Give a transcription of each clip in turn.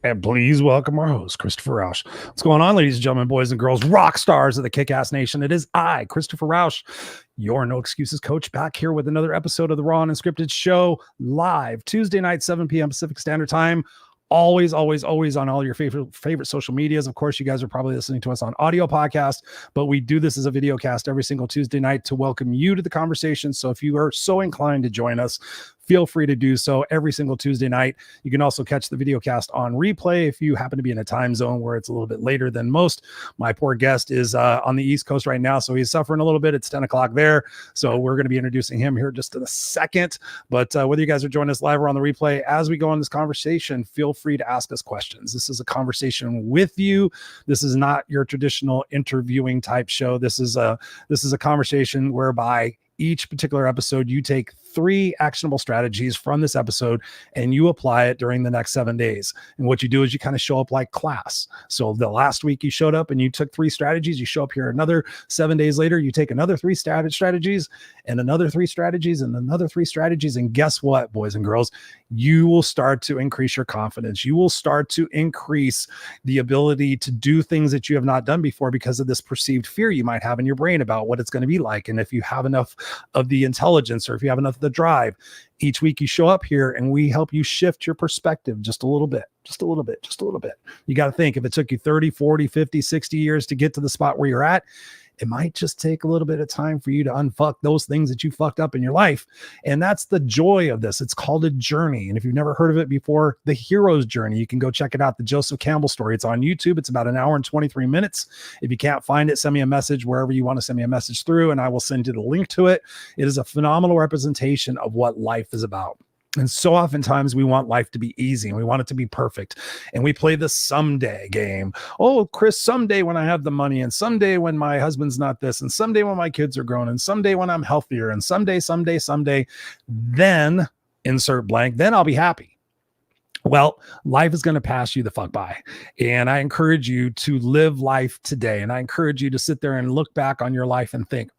And please welcome our host, Christopher Rausch. What's going on, ladies and gentlemen, boys and girls, rock stars of the Kick-Ass Nation? It is I, Christopher Rausch, your No Excuses coach, back here with another episode of the Raw Unscripted show, live Tuesday night, 7 p.m. Pacific Standard Time. Always on all your favorite social medias. Of course, you guys are probably listening to us on audio podcast, but we do this as a video cast every single Tuesday night to welcome you to the conversation. So if you are so inclined to join us, feel free to do so every single Tuesday night. You can also catch the video cast on replay if you happen to be in a time zone where it's a little bit later than most. My poor guest is on the East Coast right now, so he's suffering a little bit. It's 10 o'clock there, so we're going to be introducing him here just in a second. But whether you guys are joining us live or on the replay, as we go on this conversation, feel free to ask us questions. This is a conversation with you. This is not your traditional interviewing type show. This is a conversation whereby each particular episode, you take 3 actionable strategies from this episode and you apply it during the next 7 days. And what you do is you kind of show up like class. So the last week you showed up and you took 3 strategies, you show up here another 7 days later, you take another 3 strategies and another 3 strategies and another 3 strategies. And guess what, boys and girls, you will start to increase your confidence. You will start to increase the ability to do things that you have not done before because of this perceived fear you might have in your brain about what it's going to be like. And if you have enough of the intelligence, or if you have enough of the drive, each week you show up here and we help you shift your perspective just a little bit. You got to think, if it took you 30, 40, 50, 60 years to get to the spot where you're at, it might just take a little bit of time for you to unfuck those things that you fucked up in your life. And that's the joy of this. It's called a journey. And if you've never heard of it before, the hero's journey, you can go check it out. The Joseph Campbell story. It's on YouTube. It's about 1 hour and 23 minutes. If you can't find it, send me a message wherever you want to send me a message through, and I will send you the link to it. It is a phenomenal representation of what life is about. And so oftentimes we want life to be easy and we want it to be perfect. And we play the someday game. Oh, Chris, someday when I have the money, and someday when my husband's not this, and someday when my kids are grown, and someday when I'm healthier, and someday, then insert blank, then I'll be happy. Well, life is going to pass you the fuck by. And I encourage you to live life today. And I encourage you to sit there and look back on your life and think,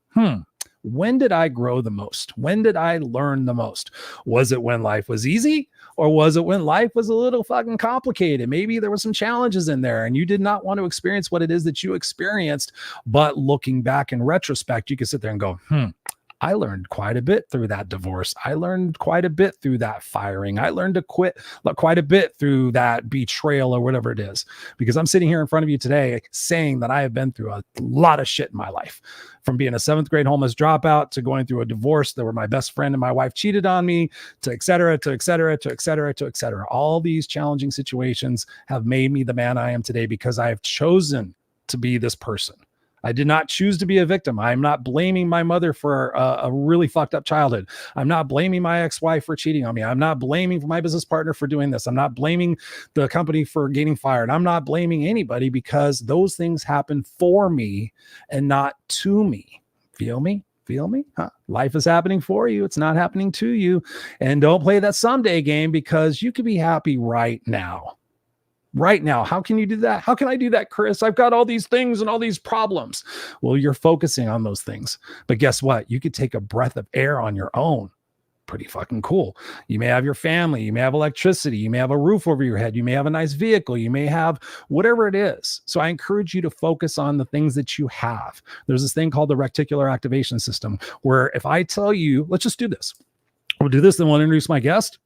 when did I grow the most? When did I learn the most? Was it when life was easy? Or was it when life was a little fucking complicated? Maybe there were some challenges in there and you did not want to experience what it is that you experienced. But looking back in retrospect, you can sit there and go, I learned quite a bit through that divorce. I learned quite a bit through that firing. I learned to quit quite a bit through that betrayal or whatever it is. Because I'm sitting here in front of you today saying that I have been through a lot of shit in my life. From being a 7th grade homeless dropout to going through a divorce where my best friend and my wife cheated on me, to et cetera. All these challenging situations have made me the man I am today because I have chosen to be this person. I did not choose to be a victim. I'm not blaming my mother for a really fucked up childhood. I'm not blaming my ex-wife for cheating on me. I'm not blaming my business partner for doing this. I'm not blaming the company for getting fired. I'm not blaming anybody because those things happen for me and not to me. Feel me? Huh? Life is happening for you. It's not happening to you. And don't play that someday game because you could be happy right now. Right now. How can you do that? How can I do that, Chris? I've got all these things and all these problems. Well, you're focusing on those things. But guess what? You could take a breath of air on your own. Pretty fucking cool. You may have your family. You may have electricity. You may have a roof over your head. You may have a nice vehicle. You may have whatever it is. So I encourage you to focus on the things that you have. There's this thing called the reticular activation system, where if I tell you, let's just do this. We'll do this, then we'll introduce my guest.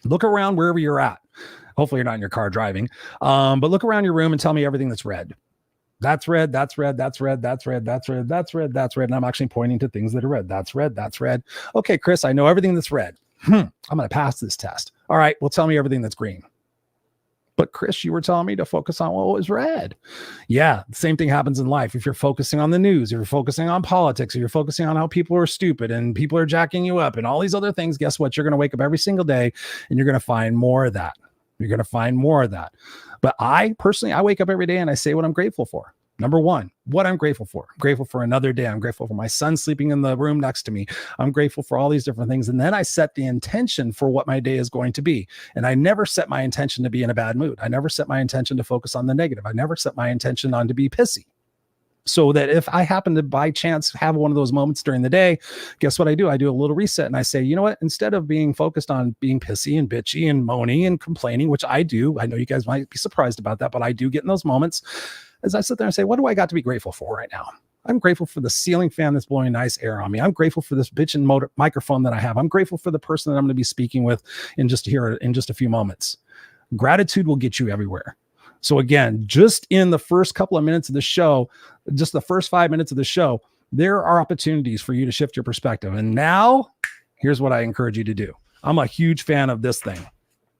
Look around wherever you're at. Hopefully you're not in your car driving, but look around your room and tell me everything that's red. That's red. That's red. That's red. That's red. That's red. That's red. That's red. And I'm actually pointing to things that are red. That's red. That's red. Okay, Chris, I know everything that's red. I'm going to pass this test. All right. Well, tell me everything that's green. But Chris, you were telling me to focus on what was red. Yeah, the same thing happens in life. If you're focusing on the news, if you're focusing on politics, if you're focusing on how people are stupid and people are jacking you up and all these other things, guess what? You're going to wake up every single day and you're going to find more of that. But I personally, I wake up every day and I say what I'm grateful for. Number one, what I'm grateful for. I'm grateful for another day. I'm grateful for my son sleeping in the room next to me. I'm grateful for all these different things. And then I set the intention for what my day is going to be. And I never set my intention to be in a bad mood. I never set my intention to focus on the negative. I never set my intention on to be pissy. So that if I happen to by chance have one of those moments during the day, guess what I do? I do a little reset and I say, you know what? Instead of being focused on being pissy and bitchy and moaning and complaining, which I do, I know you guys might be surprised about that, but I do get in those moments as I sit there and say, what do I got to be grateful for right now? I'm grateful for the ceiling fan that's blowing nice air on me. I'm grateful for this bitchin' microphone that I have. I'm grateful for the person that I'm going to be speaking with in just a few moments. Gratitude will get you everywhere. So again, just in the first couple of minutes of the show, just the first 5 minutes of the show, there are opportunities for you to shift your perspective. And now here's what I encourage you to do. I'm a huge fan of this thing.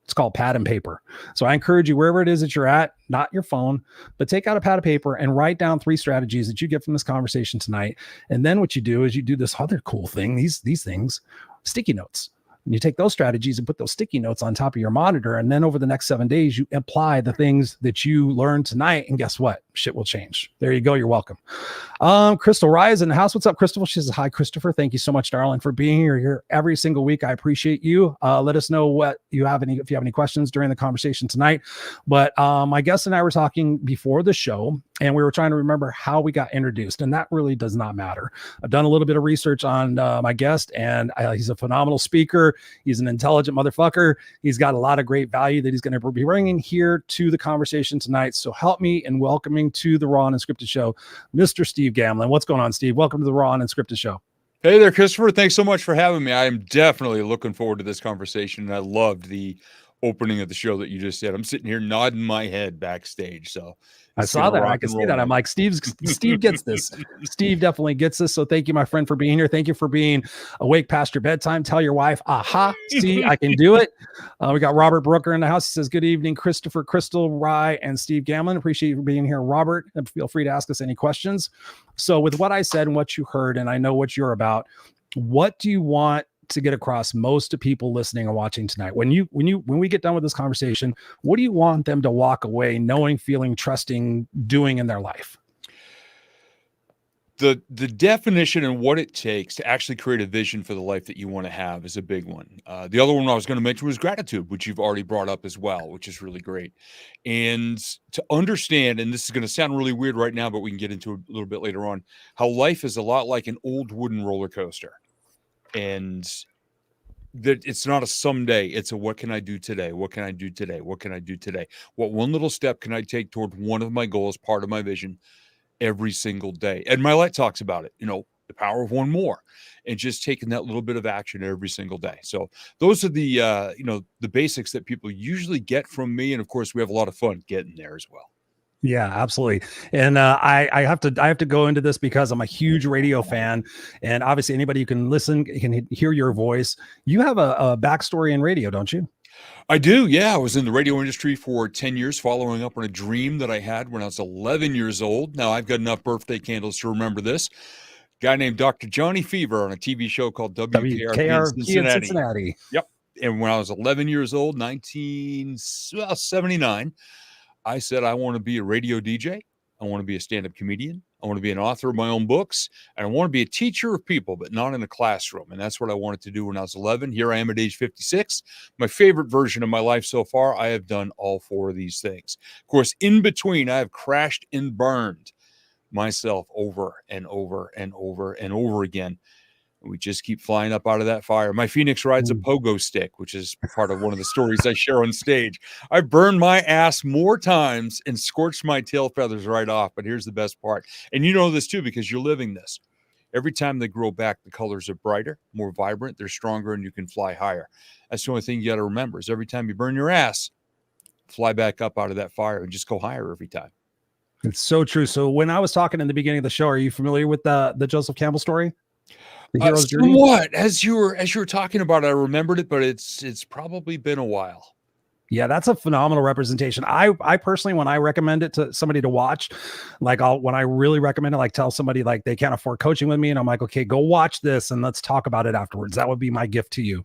It's called pad and paper. So I encourage you, wherever it is that you're at, not your phone, but take out a pad of paper and write down 3 strategies that you get from this conversation tonight. And then what you do is you do this other cool thing, these things, sticky notes. And you take those strategies and put those sticky notes on top of your monitor. And then over the next 7 days, you apply the things that you learned tonight. And guess what? Shit will change. There you go. You're welcome. Crystal Rise in the house. What's up, Crystal? She says, hi, Christopher. Thank you so much, darling, for being here every single week. I appreciate you. Let us know if you have any questions during the conversation tonight. But my guest and I were talking before the show, and we were trying to remember how we got introduced. And that really does not matter. I've done a little bit of research on my guest, and he's a phenomenal speaker. He's an intelligent motherfucker. He's got a lot of great value that he's going to be bringing here to the conversation tonight. So help me in welcoming to the Raw Unscripted show, Mr. Steve Gamlin. What's going on, Steve? Welcome to the Raw Unscripted show. Hey there, Christopher. Thanks so much for having me. I am definitely looking forward to this conversation, and I loved the opening of the show that you just said. I'm sitting here nodding my head backstage. So I saw that. I can see that. I'm like, Steve gets this. Steve definitely gets this. So thank you, my friend, for being here. Thank you for being awake past your bedtime. Tell your wife, aha, see, I can do it. We got Robert Brooker in the house. He says, good evening, Christopher, Crystal, Rye, and Steve Gamlin. Appreciate you being here, Robert. And feel free to ask us any questions. So with what I said and what you heard, and I know what you're about, what do you want to get across most to people listening and watching tonight? When we get done with this conversation, what do you want them to walk away knowing, feeling, trusting, doing in their life? The definition and what it takes to actually create a vision for the life that you want to have is a big one. The other one I was going to mention was gratitude, which you've already brought up as well, which is really great. And to understand, and this is going to sound really weird right now, but we can get into it a little bit later on, how life is a lot like an old wooden roller coaster. And that it's not a someday, it's a what can I do today? What can I do today? What can I do today? What one little step can I take toward one of my goals, part of my vision every single day? And my light talks about it, the power of one more, and just taking that little bit of action every single day. So those are the the basics that people usually get from me. And of course, we have a lot of fun getting there as well. Yeah, absolutely. And I have to go into this because I'm a huge radio fan, and obviously anybody who can listen can hear your voice. You have a backstory in radio, don't you? I do. Yeah. I was in the radio industry for 10 years, following up on a dream that I had when I was 11 years old. Now I've got enough birthday candles to remember this. Guy named Dr. Johnny Fever on a TV show called WKRP in Cincinnati. Yep. And when I was 11 years old, 1979, I said, I want to be a radio DJ. I want to be a stand-up comedian. I want to be an author of my own books. And I want to be a teacher of people, but not in a classroom. And that's what I wanted to do when I was 11. Here I am at age 56. My favorite version of my life so far, I have done all 4 of these things. Of course, in between, I have crashed and burned myself over and over and over and over again. We just keep flying up out of that fire. My Phoenix rides a pogo stick, which is part of one of the stories I share on stage. I burned my ass more times and scorched my tail feathers right off. But here's the best part. And you know this too, because you're living this. Every time they grow back, the colors are brighter, more vibrant, they're stronger, and you can fly higher. That's the only thing you got to remember is every time you burn your ass, fly back up out of that fire and just go higher every time. It's so true. So when I was talking in the beginning of the show, are you familiar with the Joseph Campbell story? Somewhat. As you were talking about it, I remembered it, but it's probably been a while. Yeah, that's a phenomenal representation. I personally, when I recommend it to somebody to watch, when I really recommend it, tell somebody they can't afford coaching with me, and I'm like, okay, go watch this and let's talk about it afterwards. That would be my gift to you.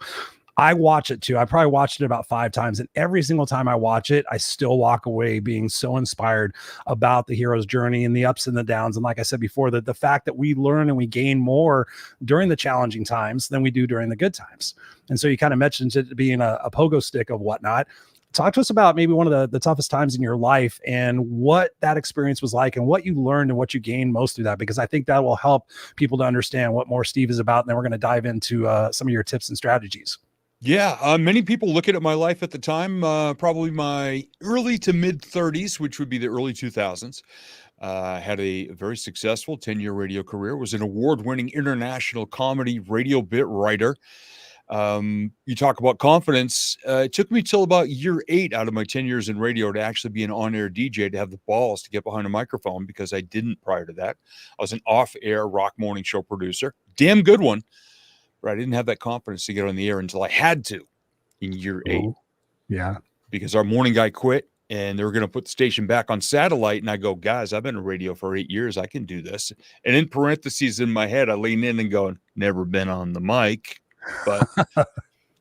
I watch it too. I probably watched it about 5 times, and every single time I watch it, I still walk away being so inspired about the hero's journey and the ups and the downs. And like I said before, the fact that we learn and we gain more during the challenging times than we do during the good times. And so you kind of mentioned it being a pogo stick of whatnot. talk to us about maybe one of the toughest times in your life and what that experience was like and what you learned and what you gained most through that, because I think that will help people to understand what more Steve is about. And then we're going to dive into some of your tips and strategies. Yeah, many people looking at my life at the time, probably my early to mid 30s, which would be the early 2000s. Had a very successful 10-year radio career, was an award-winning international comedy radio bit writer. You talk about confidence. It took me till about year 8 out of my 10 years in radio to actually be an on-air DJ, to have the balls to get behind a microphone, because I didn't prior to that. I was an off-air rock morning show producer, damn good one, but I didn't have that confidence to get on the air until I had to in year 8. Ooh, yeah. Because our morning guy quit and they were going to put the station back on satellite. And I go, guys, I've been in radio for 8 years. I can do this. And in parentheses in my head, I lean in and go, never been on the mic. But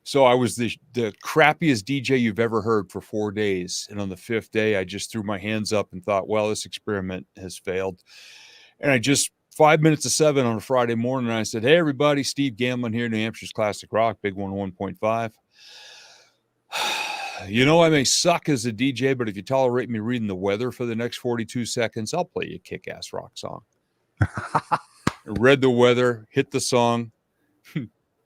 so I was the crappiest DJ you've ever heard for 4 days. And on the 5th day, I just threw my hands up and thought, well, this experiment has failed. And I just 5 minutes to 7 on a Friday morning, I said, hey, everybody, Steve Gamlin here, New Hampshire's Classic Rock, Big 101.5. You know, I may suck as a DJ, but if you tolerate me reading the weather for the next 42 seconds, I'll play you a kick-ass rock song. Read the weather, hit the song,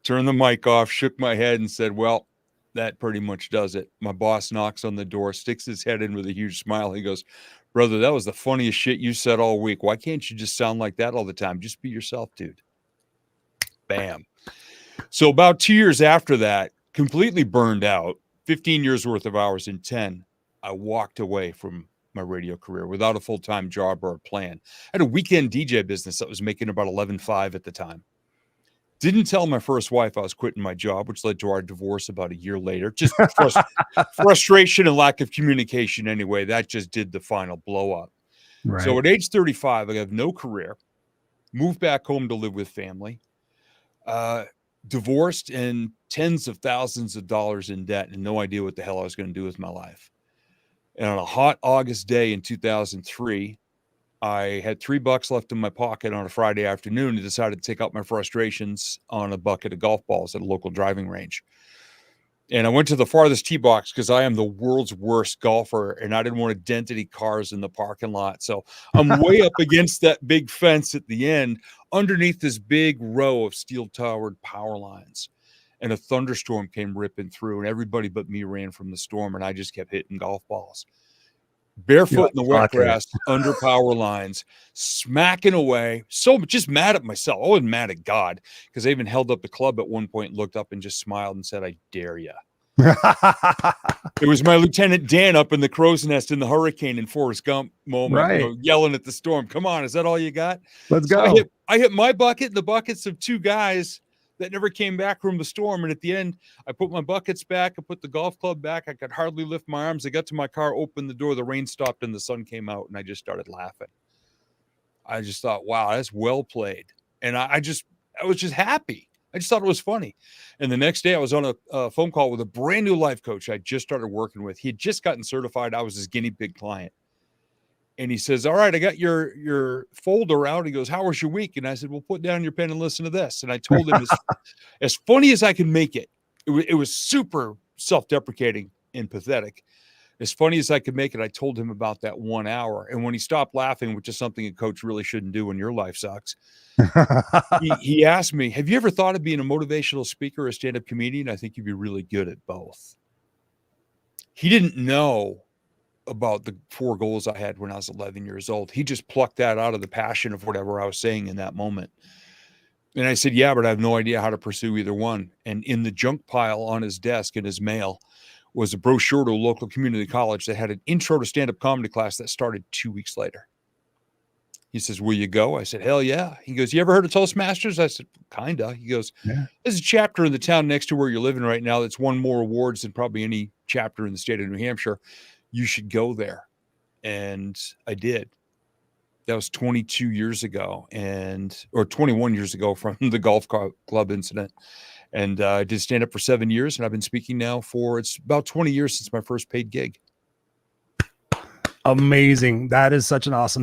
turned the mic off, shook my head and said, well, that pretty much does it. My boss knocks on the door, sticks his head in with a huge smile. He goes, brother, that was the funniest shit you said all week. Why can't you just sound like that all the time? Just be yourself, dude. Bam. So about 2 years after that, completely burned out, 15 years worth of hours in 10, I walked away from my radio career without a full-time job or a plan. I had a weekend DJ business that was making about $11,500 at the time. Didn't tell my first wife I was quitting my job, which led to our divorce about a year later. Just frustration and lack of communication anyway. That just did the final blow up. Right. So at age 35, I have no career, moved back home to live with family, divorced and tens of thousands of dollars in debt and no idea what the hell I was going to do with my life. And on a hot August day in 2003, I had $3 left in my pocket on a Friday afternoon and decided to take out my frustrations on a bucket of golf balls at a local driving range. And I went to the farthest tee box because I am the world's worst golfer and I didn't want to dent any cars in the parking lot. So I'm way up against that big fence at the end underneath this big row of steel towered power lines. And a thunderstorm came ripping through and everybody but me ran from the storm. And I just kept hitting golf balls. Barefoot in the wet grass, under power lines, smacking away. So just mad at myself. I wasn't mad at God because I even held up the club at one point, looked up and just smiled and said, I dare you. It was my Lieutenant Dan up in the crow's nest in the hurricane in Forrest Gump moment, right. You know, yelling at the storm. Come on, is that all you got? Let's go. I hit my bucket and the buckets of two guys that never came back from the storm. And at the end, I put my buckets back. I put the golf club back. I could hardly lift my arms. I got to my car, opened the door. The rain stopped and the sun came out. And I just started laughing. I just thought, wow, that's well played. And I was just happy. I just thought it was funny. And the next day I was on a phone call with a brand new life coach I just started working with. He had just gotten certified. I was his guinea pig client. And he says, all right, I got your folder out. He goes, how was your week? And I said, well, put down your pen and listen to this. And I told him as funny as I could make it. It was super self-deprecating and pathetic. As funny as I could make it, I told him about that 1 hour. And when he stopped laughing, which is something a coach really shouldn't do when your life sucks, he asked me, have you ever thought of being a motivational speaker or a stand-up comedian? I think you'd be really good at both. He didn't know about the 4 goals I had when I was 11 years old. He just plucked that out of the passion of whatever I was saying in that moment. And I said, yeah, but I have no idea how to pursue either one. And in the junk pile on his desk in his mail was a brochure to a local community college that had an intro to stand-up comedy class that started 2 weeks later. He says, will you go? I said, hell yeah. He goes, you ever heard of Toastmasters? I said, kinda. He goes, yeah. There's a chapter in the town next to where you're living right now that's won more awards than probably any chapter in the state of New Hampshire. You should go there. And I did. That was 22 years ago or 21 years ago from the golf club incident. And I did stand up for 7 years and I've been speaking now it's about 20 years since my first paid gig. Amazing. That is such an awesome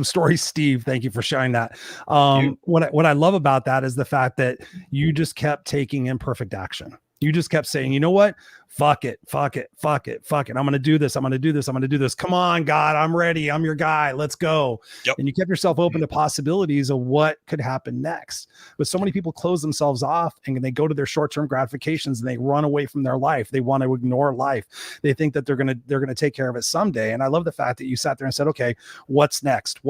story, Steve. Thank you for sharing that. What I love about that is the fact that you just kept taking imperfect action. You just kept saying, you know what? Fuck it. I'm going to do this. I'm going to do this. Come on, God, I'm ready. I'm your guy. Let's go. Yep. And you kept yourself open to possibilities of what could happen next. But so many people close themselves off and they go to their short-term gratifications and they run away from their life. They want to ignore life. They think that they're going to take care of it someday. And I love the fact that you sat there and said, okay, what's next?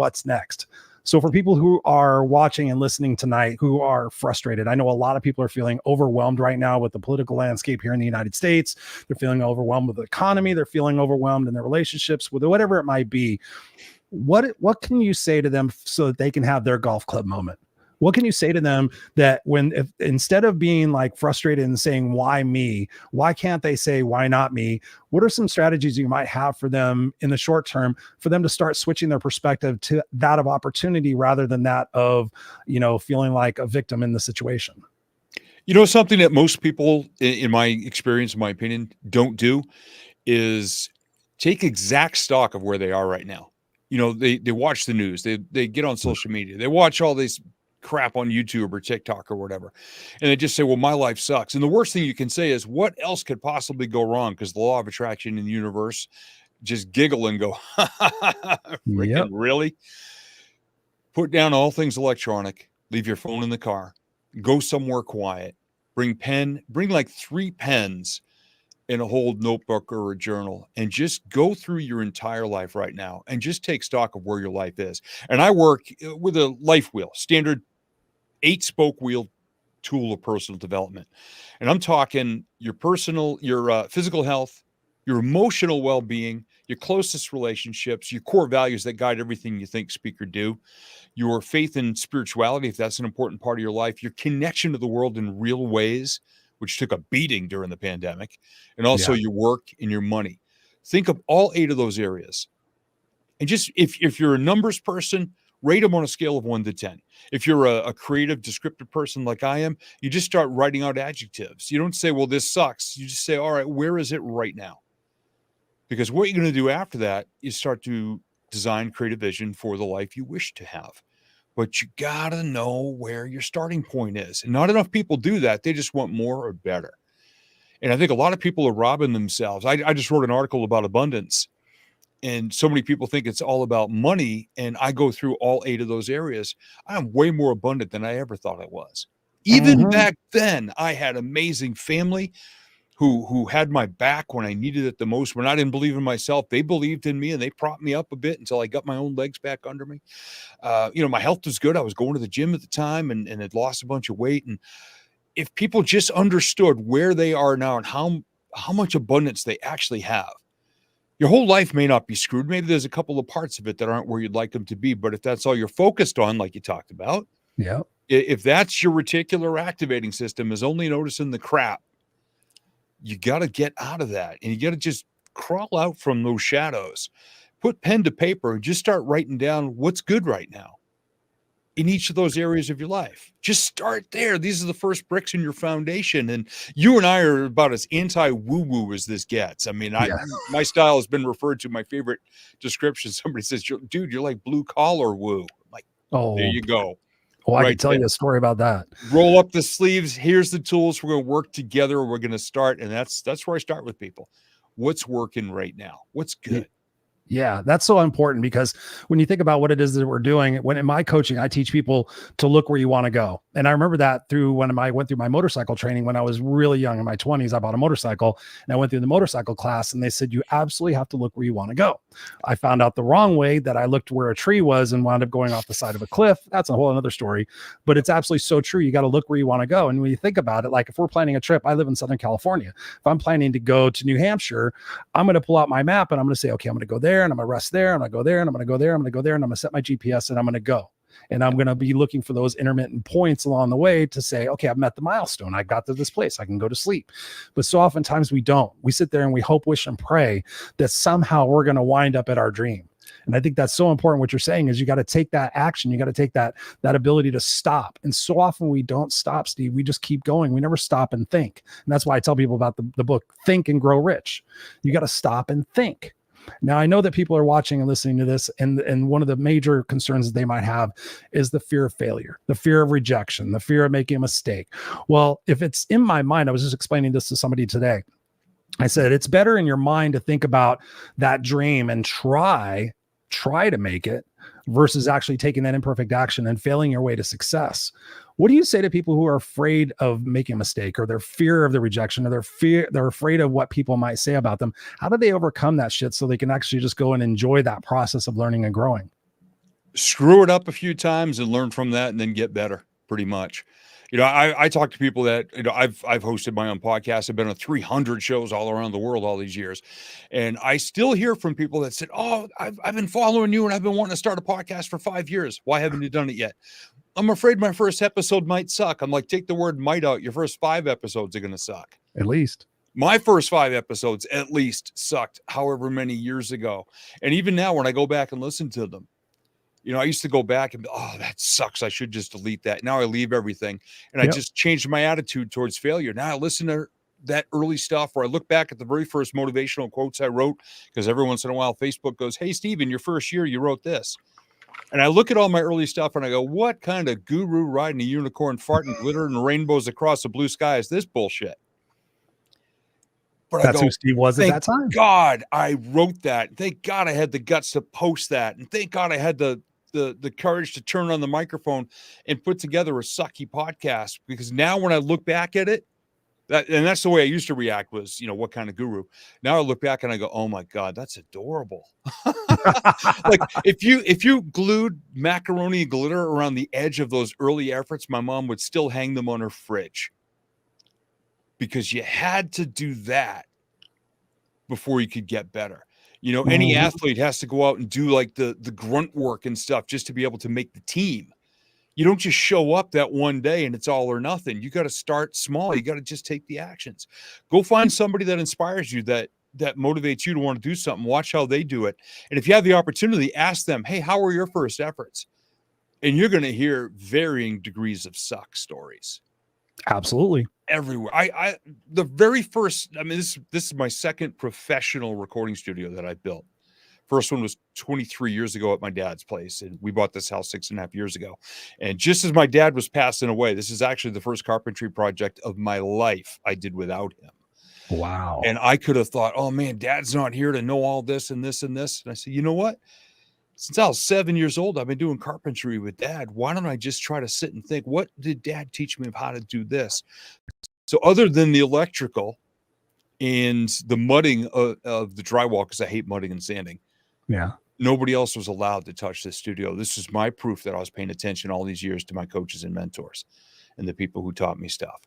So for people who are watching and listening tonight, who are frustrated, I know a lot of people are feeling overwhelmed right now with the political landscape here in the United States. They're feeling overwhelmed with the economy. They're feeling overwhelmed in their relationships, with whatever it might be. What can you say to them so that they can have their golf club moment? What can you say to them that if instead of being like frustrated and saying, why me, why can't they say, why not me? What are some strategies you might have for them in the short term for them to start switching their perspective to that of opportunity rather than that of, feeling like a victim in the situation? Something that most people, in my experience, in my opinion, don't do is take exact stock of where they are right now. They watch the news, they get on social media, they watch all these crap on YouTube or TikTok or whatever, and they just say, well, my life sucks. And the worst thing you can say is, what else could possibly go wrong? Because the law of attraction in the universe, just giggle and go, Yep. Really? Put down all things electronic, leave your phone in the car, go somewhere quiet, bring like 3 pens and a whole notebook or a journal, and just go through your entire life right now and just take stock of where your life is. And I work with a life wheel, standard 8-spoke wheel tool of personal development. And I'm talking your physical health, your emotional well-being, your closest relationships, your core values that guide everything you think, speak, or do, your faith and spirituality, if that's an important part of your life, your connection to the world in real ways, which took a beating during the pandemic, and also your work and your money. Think of all 8 of those areas. And just if you're a numbers person, rate them on a scale of 1 to 10. If you're a creative, descriptive person like I am, you just start writing out adjectives. You don't say, well, this sucks. You just say, all right, where is it right now? Because what you're going to do after that is start to design, create a vision for the life you wish to have. But you got to know where your starting point is. And not enough people do that. They just want more or better. And I think a lot of people are robbing themselves. I just wrote an article about abundance. And so many people think it's all about money. And I go through all 8 of those areas. I'm way more abundant than I ever thought I was. Even back then, I had amazing family who had my back when I needed it the most. When I didn't believe in myself, they believed in me and they propped me up a bit until I got my own legs back under me. My health was good. I was going to the gym at the time and had lost a bunch of weight. And if people just understood where they are now and how much abundance they actually have, your whole life may not be screwed. Maybe there's a couple of parts of it that aren't where you'd like them to be. But if that's all you're focused on, like you talked about, if that's your reticular activating system is only noticing the crap, you got to get out of that. And you got to just crawl out from those shadows, put pen to paper and just start writing down what's good right now in each of those areas of your life. Just start there. These are the first bricks in your foundation. And you and I are about as anti-woo-woo as this gets. I mean, my style has been referred to, my favorite description. Somebody says, dude, you're like blue collar woo. I'm like, there you go. Oh, I can tell you a story about that. Roll up the sleeves. Here's the tools. We're going to work together. We're going to start. And that's where I start with people. What's working right now? What's good? Yeah, that's so important, because when you think about what it is that we're doing, when in my coaching, I teach people to look where you want to go. And I remember that through when I went through my motorcycle training when I was really young in my 20s. I bought a motorcycle and I went through the motorcycle class and they said, you absolutely have to look where you want to go. I found out the wrong way, that I looked where a tree was and wound up going off the side of a cliff. That's a whole other story, but it's absolutely so true. You got to look where you want to go. And when you think about it, like if we're planning a trip, I live in Southern California. If I'm planning to go to New Hampshire, I'm going to pull out my map and I'm going to say, okay, I'm going to go there and I'm going to rest there. I'm going to go there and I'm going to go there. I'm going to go there and I'm going to set my GPS and I'm going to go. And I'm going to be looking for those intermittent points along the way to say, okay, I've met the milestone. I got to this place. I can go to sleep. But so oftentimes we don't. We sit there and we hope, wish, and pray that somehow we're going to wind up at our dream. And I think that's so important. What you're saying is you got to take that action. You got to take that ability to stop. And so often we don't stop, Steve. We just keep going. We never stop and think. And that's why I tell people about the book, Think and Grow Rich. You got to stop and think. Now, I know that people are watching and listening to this, and one of the major concerns that they might have is the fear of failure, the fear of rejection, the fear of making a mistake. Well, if it's in my mind, I was just explaining this to somebody today. I said, it's better in your mind to think about that dream and try to make it versus actually taking that imperfect action and failing your way to success. What do you say to people who are afraid of making a mistake, or their fear of the rejection, or they're afraid of what people might say about them? How do they overcome that shit so they can actually just go and enjoy that process of learning and growing? Screw it up a few times and learn from that, and then get better, pretty much. I talk to people that, I've hosted my own podcast. I've been on 300 shows all around the world all these years. And I still hear from people that said, oh, I've been following you and I've been wanting to start a podcast for 5 years. Why haven't you done it yet? I'm afraid my first episode might suck. I'm like, take the word might out. Your first 5 episodes are going to suck. At least. My first 5 episodes at least sucked however many years ago. And even now, when I go back and listen to them, I used to go back and, oh, that sucks. I should just delete that. Now I leave everything. And I just changed my attitude towards failure. Now I listen to that early stuff, or I look back at the very first motivational quotes I wrote, because every once in a while Facebook goes, hey, Steve, in your first year, you wrote this. And I look at all my early stuff and I go, what kind of guru riding a unicorn, farting glitter and rainbows across the blue sky is this bullshit? But that's who Steve was at that time. Thank God I wrote that. Thank God I had the guts to post that. And thank God I had the courage to turn on the microphone and put together a sucky podcast, because now when I look back at it, that's the way I used to react, was, what kind of guru? Now I look back and I go, oh my God, that's adorable. Like if you glued macaroni and glitter around the edge of those early efforts, my mom would still hang them on her fridge, because you had to do that before you could get better. Any athlete has to go out and do like the grunt work and stuff just to be able to make the team. You don't just show up that one day and it's all or nothing. You got to start small. You got to just take the actions. Go find somebody that inspires you, that motivates you to want to do something. Watch how they do it. And if you have the opportunity, ask them, hey, how were your first efforts? And you're going to hear varying degrees of suck stories. Absolutely. Everywhere. The very first, this is my second professional recording studio that I built. First one was 23 years ago at my dad's place. And we bought this house 6.5 years ago. And just as my dad was passing away, this is actually the first carpentry project of my life I did without him. Wow. And I could have thought, oh man, Dad's not here to know all this and this and this. And I said, you know what? Since I was 7 years old, I've been doing carpentry with Dad. Why don't I just try to sit and think, what did Dad teach me of how to do this? So other than the electrical and the mudding of the drywall, because I hate mudding and sanding, nobody else was allowed to touch this studio. This is my proof that I was paying attention all these years to my coaches and mentors and the people who taught me stuff.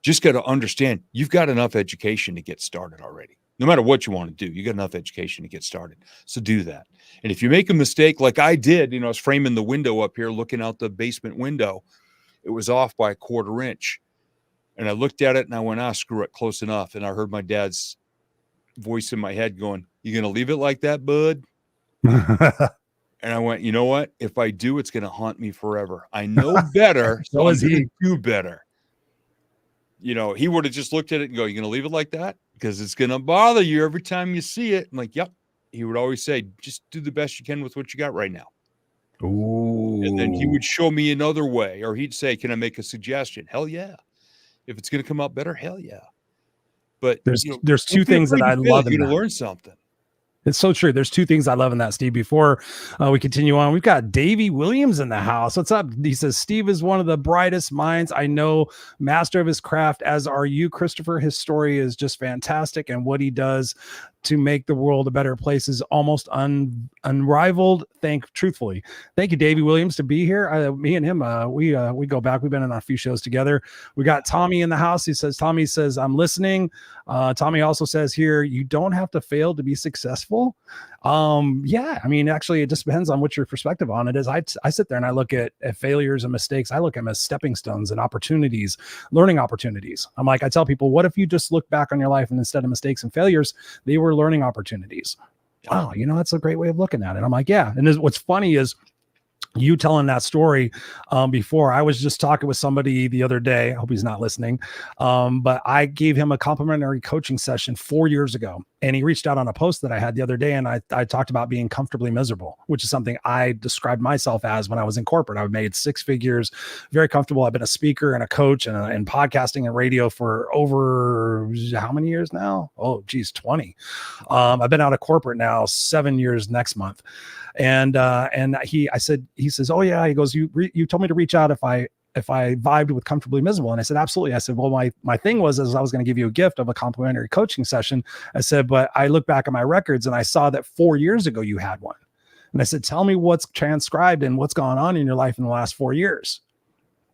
Just got to understand, you've got enough education to get started already. No matter what you want to do, you got enough education to get started. So do that. And if you make a mistake like I did, I was framing the window up here, looking out the basement window. It was off by 1/4 inch. And I looked at it and I went, screw it, close enough. And I heard my dad's voice in my head going, you going to leave it like that, bud? And I went, you know what? If I do, it's going to haunt me forever. I know better. So I'm going to do better. He would have just looked at it and go, you going to leave it like that? Because it's going to bother you every time you see it. I'm like, yep. He would always say, just do the best you can with what you got right now. Ooh. And then he would show me another way, or he'd say, can I make a suggestion? Hell yeah. If it's going to come out better, hell yeah. But there's two things that I love. You're going to learn something. It's so true. There's two things I love in that, Steve. Before we continue on, we've got Davey Williams in the house. What's up? He says, Steve is one of the brightest minds I know, master of his craft, as are you, Christopher. His story is just fantastic, and what he does to make the world a better place is almost unrivaled. Truthfully. Thank you, Davey Williams, to be here. Me and him, we go back. We've been on a few shows together. We got Tommy in the house. Tommy says, I'm listening. Tommy also says here, you don't have to fail to be successful. Actually, it just depends on what your perspective on it is. I sit there and I look at failures and mistakes. I look at them as stepping stones and opportunities, learning opportunities. I tell people, what if you just look back on your life and instead of mistakes and failures, they were learning opportunities? Wow, that's a great way of looking at it. I'm like, yeah. And what's funny is you telling that story before. I was just talking with somebody the other day. I hope he's not listening. But I gave him a complimentary coaching session 4 years ago. And he reached out on a post that I had the other day, and I talked about being comfortably miserable, which is something I described myself as when I was in corporate. I made 6 figures, very comfortable. I've been a speaker and a coach and podcasting and radio for over how many years now? Oh, geez, 20. I've been out of corporate now 7 years next month. And he says, oh yeah, he goes, you told me to reach out if I vibed with comfortably miserable. And I said, absolutely. I said, well, my thing was, I was going to give you a gift of a complimentary coaching session. I said, but I look back at my records and I saw that 4 years ago you had one. And I said, tell me what's transcribed and what's gone on in your life in the last 4 years.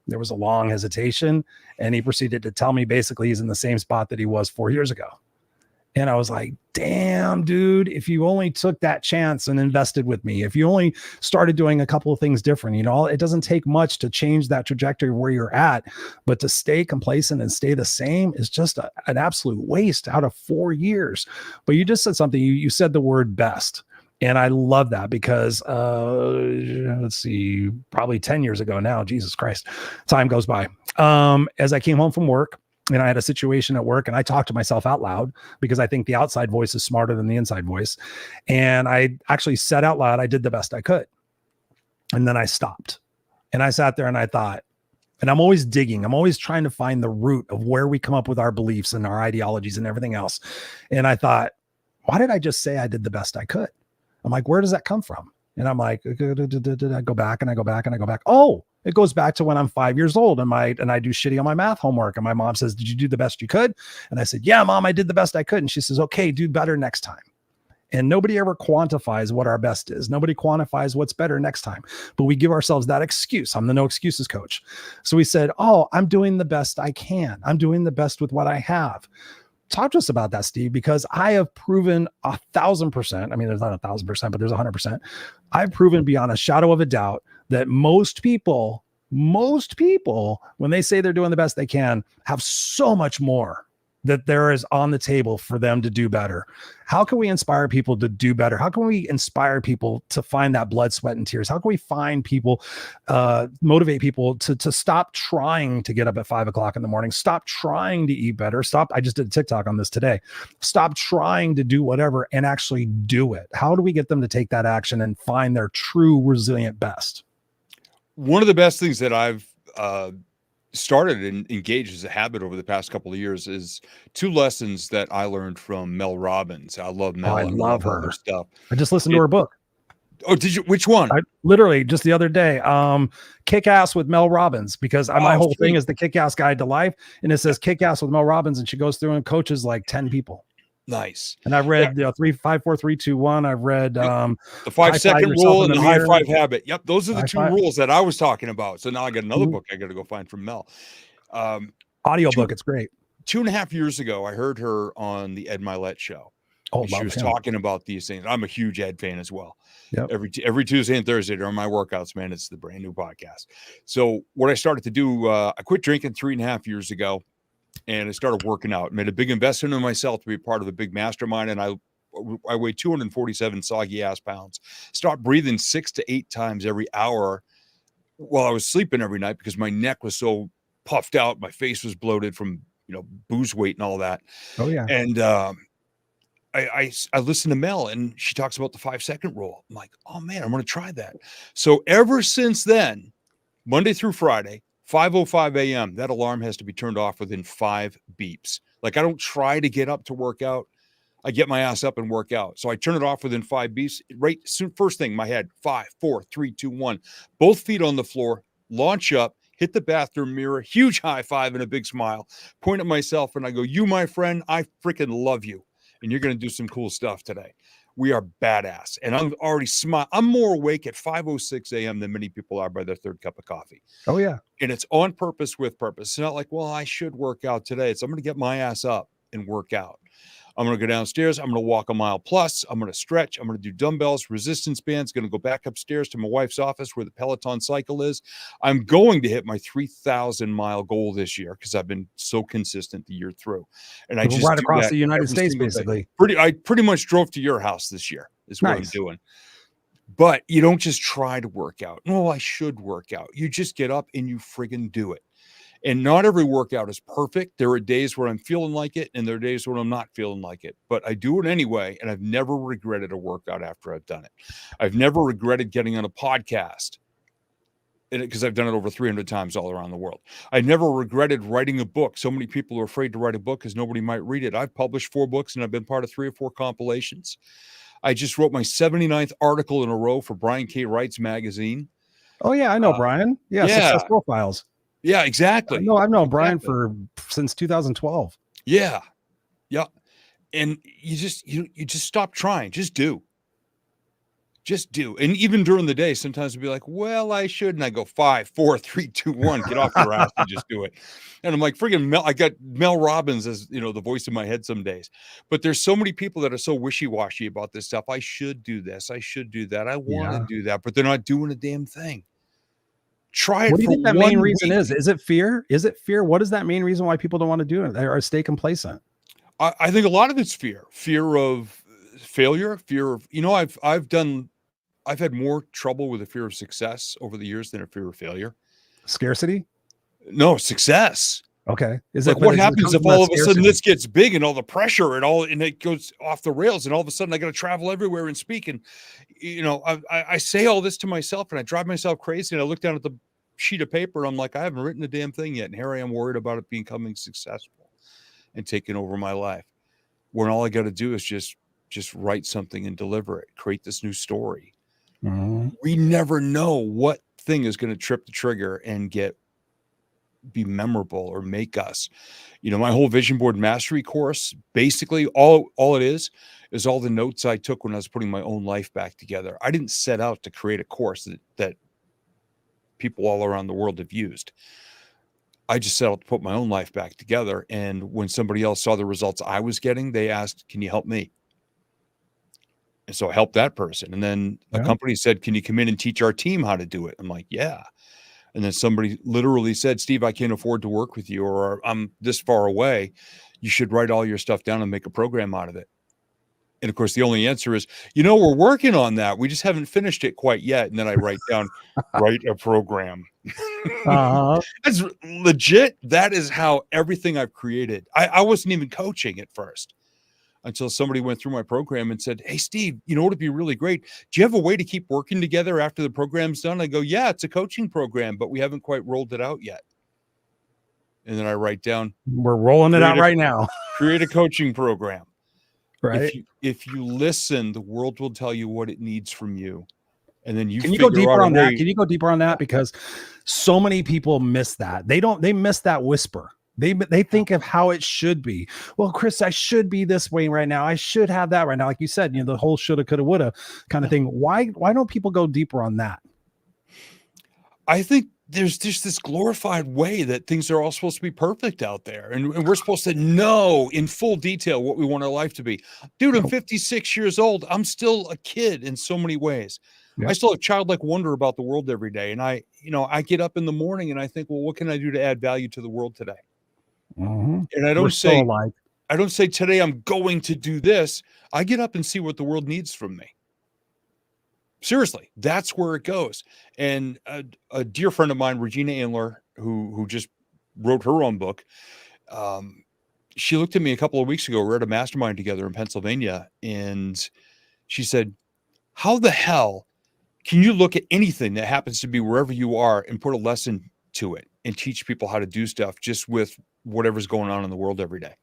There was a long hesitation, and he proceeded to tell me basically he's in the same spot that he was 4 years ago. And I was like, damn, dude, if you only took that chance and invested with me, if you only started doing a couple of things different, it doesn't take much to change that trajectory where you're at, but to stay complacent and stay the same is just an absolute waste out of 4 years. But you just said something, you said the word best. And I love that because, let's see, probably 10 years ago now, Jesus Christ, time goes by. As I came home from work, and I had a situation at work, and I talked to myself out loud because I think the outside voice is smarter than the inside voice. And I actually said out loud, I did the best I could. And then I stopped and I sat there and I thought, and I'm always digging. I'm always trying to find the root of where we come up with our beliefs and our ideologies and everything else. And I thought, why did I just say I did the best I could? I'm like, where does that come from? And I'm like, I go back and I go back and I go back. Oh, it goes back to when I'm 5 years old and I do shitty on my math homework. And my mom says, did you do the best you could? And I said, yeah, Mom, I did the best I could. And she says, okay, do better next time. And nobody ever quantifies what our best is. Nobody quantifies what's better next time, but we give ourselves that excuse. I'm the no excuses coach. So we said, oh, I'm doing the best I can. I'm doing the best with what I have. Talk to us about that, Steve, because I have proven 1,000%. I mean, there's not 1,000%, but there's 100%. I've proven beyond a shadow of a doubt that most people, when they say they're doing the best they can, have so much more that there is on the table for them to do better. How can we inspire people to do better? How can we inspire people to find that blood, sweat, and tears? How can we find people, motivate people to stop trying to get up at 5 o'clock in the morning, stop trying to eat better, I just did a TikTok on this today, stop trying to do whatever and actually do it? How do we get them to take that action and find their true resilient best? One of the best things that I've started and engaged as a habit over the past couple of years is 2 lessons that I learned from Mel Robbins. I love Mel. I love her stuff. I just listened to her book. Oh, did you? Which one? I literally just the other day, Kick Ass with Mel Robbins, because my whole thing is the Kick Ass Guide to Life. And it says Kick Ass with Mel Robbins. And she goes through and coaches like 10 people. Nice. And I've read 3, 5, 4, 3, 2, 1. I've read the 5-second rule and the high five habit. Yep. Those are the 2 rules that I was talking about. So now I got another book I got to go find from Mel. Audio book. It's great. 2.5 years ago, I heard her on the Ed Milet show. Oh, she was talking about these things. I'm a huge Ed fan as well. Yep. Every Tuesday and Thursday during my workouts, man, it's the brand new podcast. So what I started to do, I quit drinking 3.5 years ago. And I started working out, made a big investment in myself to be part of a big mastermind. And I weighed 247 soggy ass pounds, stopped breathing 6 to 8 times every hour while I was sleeping every night because my neck was so puffed out. My face was bloated from, booze weight and all that. Oh yeah. And, I listened to Mel and she talks about the 5-second rule. I'm like, oh man, I'm going to try that. So ever since then, Monday through Friday, 5:05 a.m., that alarm has to be turned off within 5 beeps. Like I don't try to get up to work out. I get my ass up and work out. So I turn it off within 5 beeps. Right, first thing, my head, 5, 4, 3, 2, 1. Both feet on the floor, launch up, hit the bathroom mirror, huge high five and a big smile, point at myself and I go, you, my friend, I freaking love you. And you're going to do some cool stuff today. We are badass. And I'm already I'm more awake at 5:06 a.m. than many people are by their 3rd cup of coffee. Oh, yeah. And it's on purpose with purpose. It's not like, well, I should work out today. It's I'm going to get my ass up and work out. I'm going to go downstairs. I'm going to walk a mile plus. I'm going to stretch. I'm going to do dumbbells, resistance bands. Going to go back upstairs to my wife's office where the Peloton cycle is. I'm going to hit my 3,000 mile goal this year because I've been so consistent the year through. And I just right across the United States, basically. I pretty much drove to your house this year is what I'm doing. But you don't just try to work out. No, I should work out. You just get up and you friggin' do it. And not every workout is perfect. There are days where I'm feeling like it, and there are days when I'm not feeling like it. But I do it anyway, and I've never regretted a workout after I've done it. I've never regretted getting on a podcast, because I've done it over 300 times all around the world. I never regretted writing a book. So many people are afraid to write a book because nobody might read it. I've published 4 books, and I've been part of 3 or 4 compilations. I just wrote my 79th article in a row for Brian K. Wright's magazine. Oh yeah, I know Brian. Yeah, Success Profiles. Yeah, exactly. No, I've known Brian since 2012. Yeah. Yeah. And you just stop trying. Just do. And even during the day, sometimes I'll be like, well, I should. And I go 5, 4, 3, 2, 1, get off your ass and just do it. And I'm like, friggin' I got Mel Robbins as, the voice in my head some days. But there's so many people that are so wishy-washy about this stuff. I should do this. I should do that. I want to do that, but they're not doing a damn thing. Try it. What do you think that main reason week. is? Is it fear? What is that main reason why people don't want to do it or stay complacent? I think a lot of it's fear of failure, fear of, I've had more trouble with a fear of success over the years than a fear of failure. Scarcity? No, success. Okay. What happens if all of a sudden this gets big and all the pressure and it goes off the rails, and all of a sudden I got to travel everywhere and speak, and I say all this to myself and I drive myself crazy, and I look down at the sheet of paper and I'm like, I haven't written a damn thing yet, and here I am worried about it becoming successful and taking over my life, when all I got to do is just write something and deliver it, create this new story. Mm-hmm. We never know what thing is going to trip the trigger and be memorable or make us. My whole vision board mastery course, basically all it is all the notes I took when I was putting my own life back together. I didn't set out to create a course that people all around the world have used. I just set out to put my own life back together. And when somebody else saw the results I was getting, they asked, can you help me? And so I helped that person. And then a company said, can you come in and teach our team how to do it? I'm like, yeah. And then somebody literally said, Steve, I can't afford to work with you, or I'm this far away. You should write all your stuff down and make a program out of it. And of course, the only answer is, we're working on that. We just haven't finished it quite yet. And then I write down, write a program. That's legit. That is how everything I've created. I wasn't even coaching at first, until somebody went through my program and said, hey, Steve, it'd be really great. Do you have a way to keep working together after the program's done? I go, yeah, it's a coaching program, but we haven't quite rolled it out yet. And then I write down, we're rolling it out right now. Create a coaching program. Right. If you listen, the world will tell you what it needs from you. And then Can you go deeper on that? Can you go deeper on that? Because so many people miss that. They miss that whisper. They think of how it should be. Well, Chris, I should be this way right now. I should have that right now. Like you said, the whole shoulda, coulda, woulda kind of thing. Why don't people go deeper on that? I think there's just this glorified way that things are all supposed to be perfect out there. And we're supposed to know in full detail what we want our life to be. Dude, I'm 56 years old. I'm still a kid in so many ways. I still have childlike wonder about the world every day. And I get up in the morning and I think, well, what can I do to add value to the world today? Mm-hmm. And I don't say today I'm going to do this. I get up and see what the world needs from me. Seriously, that's where it goes. And a dear friend of mine, Regina Andler, who just wrote her own book, she looked at me a couple of weeks ago. We were at a mastermind together in Pennsylvania, and she said, how the hell can you look at anything that happens to be wherever you are and put a lesson to it and teach people how to do stuff just with whatever's going on in the world every day?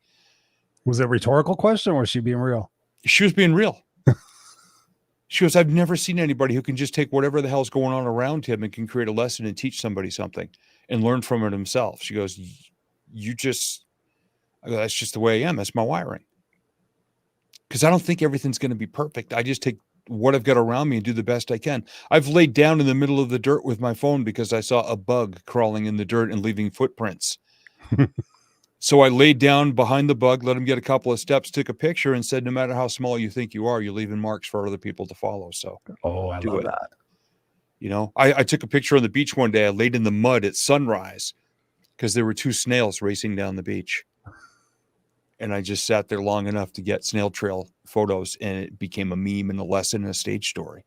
Was it a rhetorical question, or was she being real? She was being real. She goes, I've never seen anybody who can just take whatever the hell's going on around him and can create a lesson and teach somebody something and learn from it himself. She goes, I go, that's just the way I am. That's my wiring. Because I don't think everything's going to be perfect. I just take what I've got around me and do the best I can. I've laid down in the middle of the dirt with my phone because I saw a bug crawling in the dirt and leaving footprints. So I laid down behind the bug, let him get a couple of steps, took a picture, and said, no matter how small you think you are, you're leaving marks for other people to follow. So I love that. I took a picture on the beach one day. I laid in the mud at sunrise because there were 2 snails racing down the beach. And I just sat there long enough to get snail trail photos, and it became a meme and a lesson and a stage story.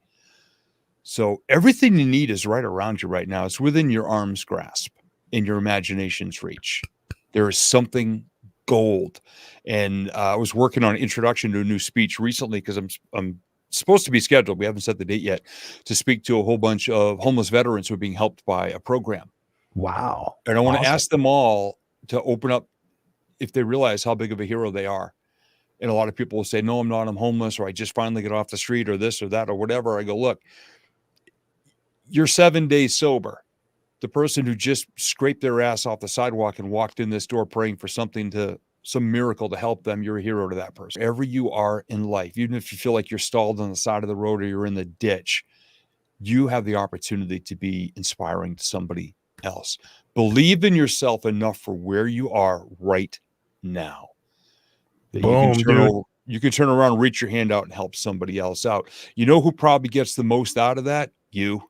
So everything you need is right around you right now. It's within your arm's grasp. in your imagination's reach. There is something gold. And I was working on an introduction to a new speech recently because I'm supposed to be scheduled. We haven't set the date yet to speak to a whole bunch of homeless veterans who are being helped by a program. Wow. And I want to Awesome. ask them all to open up if they realize how big of a hero they are. And a lot of people will say, no, I'm not, I'm homeless, or I just finally get off the street, or this or that, or whatever. I go, look, you're 7 days sober. The person who just scraped their ass off the sidewalk and walked in this door praying for some miracle to help them, you're a hero to that person. Wherever you are in life, even if you feel like you're stalled on the side of the road or you're in the ditch, you have the opportunity to be inspiring to somebody else. Believe in yourself enough for where you are right now. Boom, you can turn around, reach your hand out, and help somebody else out. You know who probably gets the most out of that? You.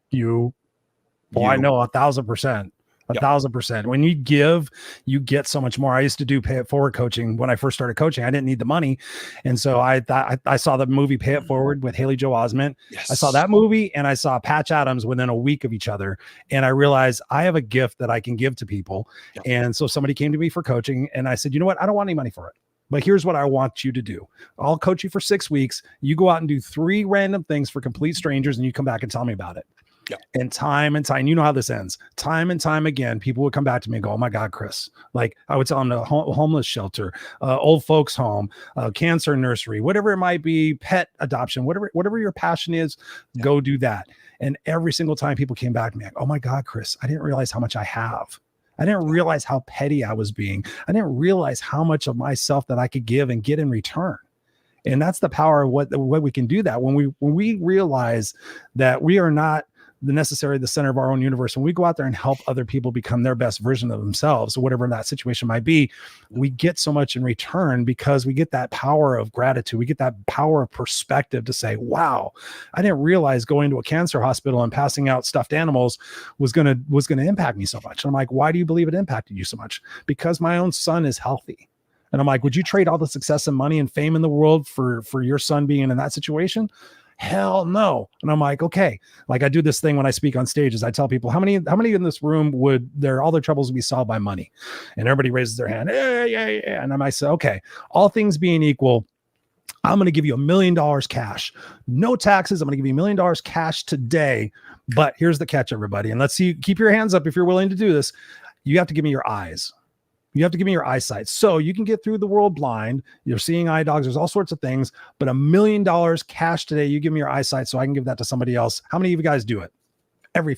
Well, I know 1,000%. 1,000%. When you give, you get so much more. I used to do pay it forward coaching when I first started coaching. I didn't need the money. And so I thought I saw the movie Pay It Forward with Haley Joel Osment. Yes. I saw that movie and I saw Patch Adams within a week of each other. And I realized I have a gift that I can give to people. Yep. And so somebody came to me for coaching and I said, you know what? I don't want any money for it. But here's what I want you to do. I'll coach you for 6 weeks. You go out and do 3 random things for complete strangers and you come back and tell me about it. Yeah. And time, you know how this ends. Time and time again, people would come back to me and go, oh my God, Chris. Like I would tell them the homeless shelter, old folks home, cancer nursery, whatever it might be, pet adoption, whatever your passion is, go do that. And every single time people came back to me, like, oh my God, Chris, I didn't realize how much I have. I didn't realize how petty I was being. I didn't realize how much of myself that I could give and get in return. And that's the power of what we can do that when we realize that we are not necessarily the center of our own universe. When we go out there and help other people become their best version of themselves, or whatever that situation might be, we get so much in return because we get that power of gratitude. We get that power of perspective to say, wow, I didn't realize going to a cancer hospital and passing out stuffed animals was going to impact me so much. And I'm like, why do you believe it impacted you so much? Because my own son is healthy. And I'm like, would you trade all the success and money and fame in the world for your son being in that situation? Hell no. And I'm like, okay, like I do this thing when I speak on stages. I tell people how many in this room would all their troubles would be solved by money? And everybody raises their hand. Yeah. And I might say, okay, all things being equal, I'm going to give you $1 million cash, no taxes. I'm going to give you $1 million cash today. But here's the catch, everybody. And let's see, keep your hands up if you're willing to do this. You have to give me your eyes. You have to give me your eyesight. So you can get through the world blind. You're seeing eye dogs. There's all sorts of things, but $1 million cash today. You give me your eyesight so I can give that to somebody else. How many of you guys do it? Every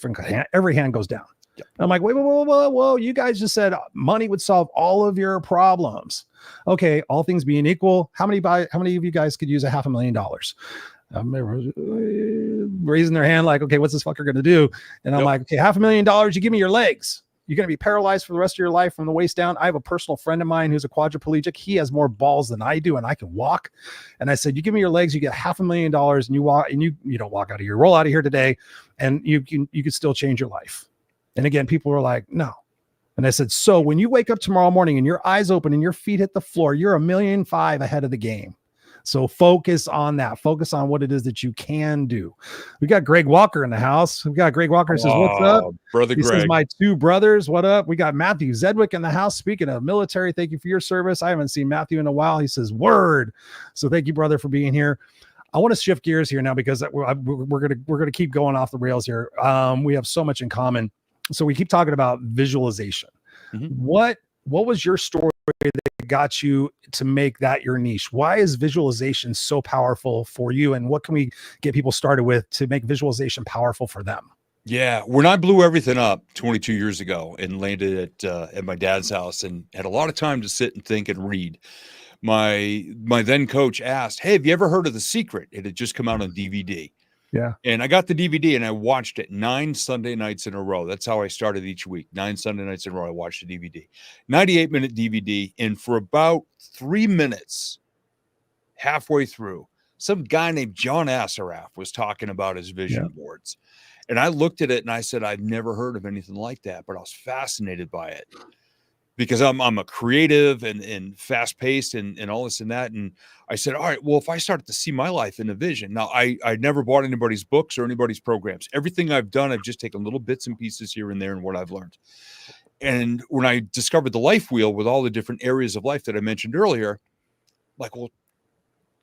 hand goes down. Yep. I'm like, whoa. You guys just said money would solve all of your problems. Okay. All things being equal. How many of you guys could use $500,000? Raising their hand like, okay, what's this fucker going to do? And I'm like, okay, $500,000. You give me your legs. You're going to be paralyzed for the rest of your life from the waist down. I have a personal friend of mine who's a quadriplegic. He has more balls than I do, and I can walk. And I said, you give me your legs, you get $500,000, and you walk, and you don't walk out of here. Roll out of here today, and you can still change your life. And again, people were like, no. And I said, so when you wake up tomorrow morning and your eyes open and your feet hit the floor, you're $1.5 million ahead of the game. So focus on that. Focus on what it is that you can do. We got Greg Walker in the house. We got Greg Walker says, what's up? Brother He Greg. says, my 2 brothers, what up? We got Matthew Zedwick in the house. Speaking of military, thank you for your service. I haven't seen Matthew in a while. He says, word. So thank you, brother, for being here. I want to shift gears here now because we're gonna keep going off the rails here. We have so much in common. So we keep talking about visualization. Mm-hmm. What was your story that got you to make that your niche? Why is visualization so powerful for you? And what can we get people started with to make visualization powerful for them? Yeah. When I blew everything up 22 years ago and landed at my dad's house and had a lot of time to sit and think and read, my then coach asked, hey, have you ever heard of The Secret? It had just come out on DVD. Yeah. And I got the DVD and I watched it 9 Sunday nights in a row. That's how I started each week. 9 Sunday nights in a row. I watched the DVD, 98-minute DVD. And for about 3 minutes, halfway through, some guy named John Assaraf was talking about his vision boards. And I looked at it and I said, I've never heard of anything like that, but I was fascinated by it. Because I'm a creative and fast paced and all this and that. And I said, all right, well, if I started to see my life in a vision, now I never bought anybody's books or anybody's programs. Everything I've done, I've just taken little bits and pieces here and there and what I've learned. And when I discovered the life wheel with all the different areas of life that I mentioned earlier, like, well,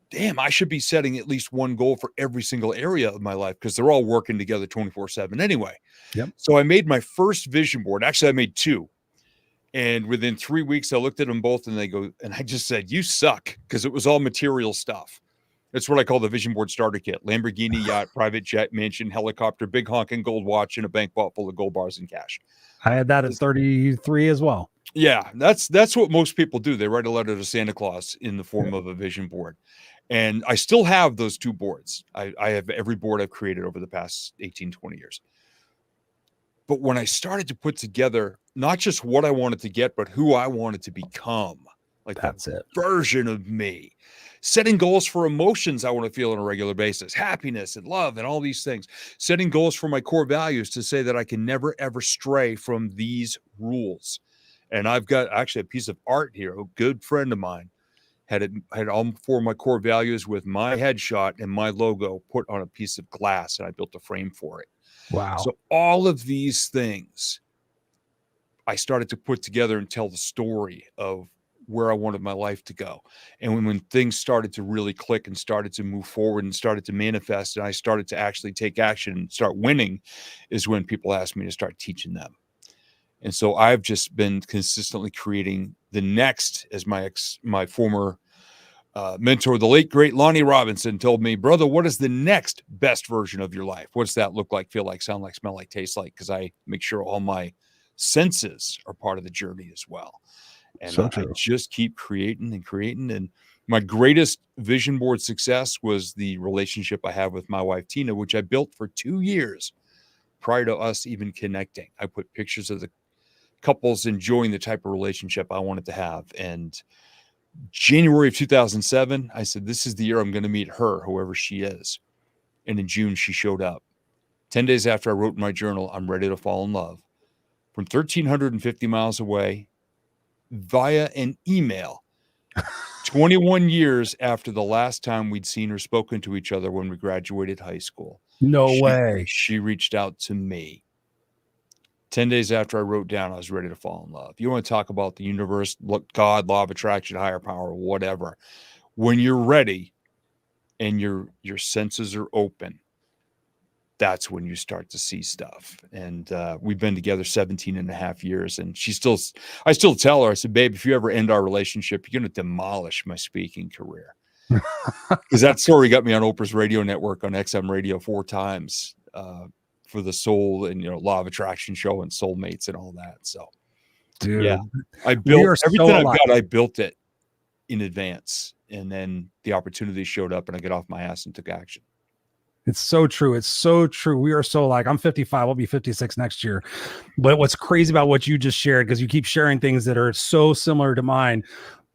damn, I should be setting at least one goal for every single area of my life because they're all working together 24/7 anyway. Yep. So I made my first vision board. Actually, I made two. And within 3 weeks, I looked at them both and I just said, you suck, because it was all material stuff. That's what I call the vision board starter kit: Lamborghini, yacht, private jet, mansion, helicopter, big honking gold watch, and a bank vault full of gold bars and cash. I had that at 33 as well. Yeah, that's what most people do. They write a letter to Santa Claus in the form of a vision board. And I still have those two boards. I have every board I've created over the past 18, 20 years. But when I started to put together not just what I wanted to get, but who I wanted to become, like that's it, version of me, setting goals for emotions I want to feel on a regular basis, happiness and love and all these things, setting goals for my core values to say that I can never, ever stray from these rules. And I've got actually a piece of art here. A good friend of mine had all four of my core values with my headshot and my logo put on a piece of glass, and I built a frame for it. Wow. So all of these things I started to put together and tell the story of where I wanted my life to go. And when things started to really click and started to move forward and started to manifest, and I started to actually take action and start winning, is when people asked me to start teaching them. And so I've just been consistently creating the next, as my former mentor, the late, great Lonnie Robinson, told me, brother, what is the next best version of your life? What's that look like, feel like, sound like, smell like, taste like? Because I make sure all my senses are part of the journey as well. And so I just keep creating and creating. And my greatest vision board success was the relationship I have with my wife, Tina, which I built for 2 years prior to us even connecting. I put pictures of the couples enjoying the type of relationship I wanted to have. And January of 2007, I said, this is the year I'm going to meet her, whoever she is. And in June, she showed up. 10 days after I wrote in my journal, I'm ready to fall in love. From 1,350 miles away, via an email, 21 years after the last time we'd seen or spoken to each other when we graduated high school. No way. She reached out to me. 10 days after I wrote down, I was ready to fall in love. You want to talk about the universe, God, law of attraction, higher power, whatever. When you're ready and your senses are open, that's when you start to see stuff. And we've been together 17 and a half years. And I still tell her, I said, babe, if you ever end our relationship, you're going to demolish my speaking career. Because that story got me on Oprah's radio network on XM radio 4 times. For the soul and, law of attraction show and soulmates and all that. So, dude, yeah, I built everything I've got. I built it in advance, and then the opportunity showed up, and I got off my ass and took action. It's so true. It's so true. We are so alike. I'm 55. I'll be 56 next year. But what's crazy about what you just shared, because you keep sharing things that are so similar to mine.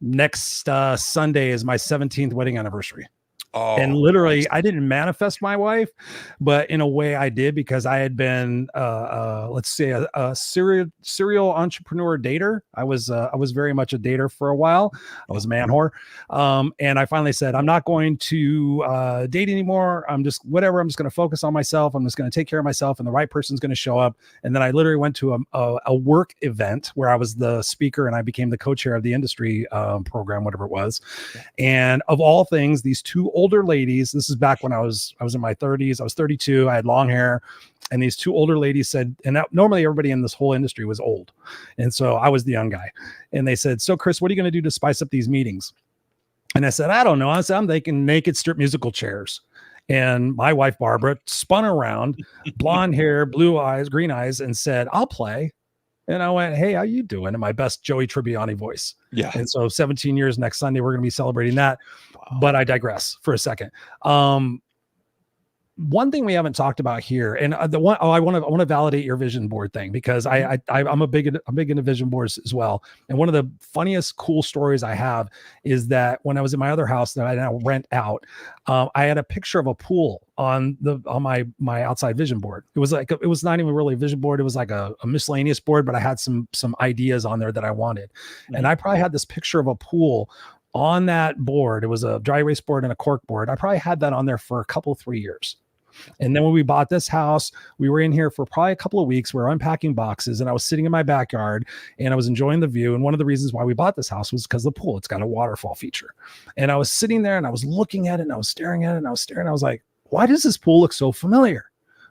Next Sunday is my 17th wedding anniversary. Oh, and literally, nice. I didn't manifest my wife, but in a way I did, because I had been, let's say, a serial entrepreneur dater. I was very much a dater for a while. I was a man whore. And I finally said, I'm not going to date anymore. I'm just going to focus on myself. I'm just going to take care of myself, and the right person's going to show up. And then I literally went to a work event where I was the speaker, and I became the co-chair of the industry program, whatever it was. And of all things, these two older ladies, this is back when I was in my 30s. I was 32. I had long hair, and these two older ladies said, and normally everybody in this whole industry was old, and so I was the young guy. And they said, so Chris, what are you going to do to spice up these meetings? And I said, I don't know. I said, I'm making naked strip musical chairs. And my wife Barbara spun around, blonde hair, blue eyes, green eyes, and said, I'll play. And I went, hey, how you doing? In my best Joey Tribbiani voice. Yeah. And so 17 years next Sunday, we're going to be celebrating that. Wow. But I digress for a second. One thing we haven't talked about here, and I want to validate your vision board thing, because I'm big into vision boards as well. And one of the funniest, cool stories I have is that when I was in my other house that I now rent out, I had a picture of a pool on my outside vision board. It was not even really a vision board. It was like a miscellaneous board, but I had some ideas on there that I wanted. Mm-hmm. And I probably had this picture of a pool on that board. It was a dry erase board and a cork board. I probably had that on there for a couple, 3 years. And then when we bought this house, we were in here for probably a couple of weeks. We were unpacking boxes, and I was sitting in my backyard and I was enjoying the view. And one of the reasons why we bought this house was because of the pool. It's got a waterfall feature. And I was sitting there and I was looking at it and I was staring at it and I was staring. I was like, why does this pool look so familiar?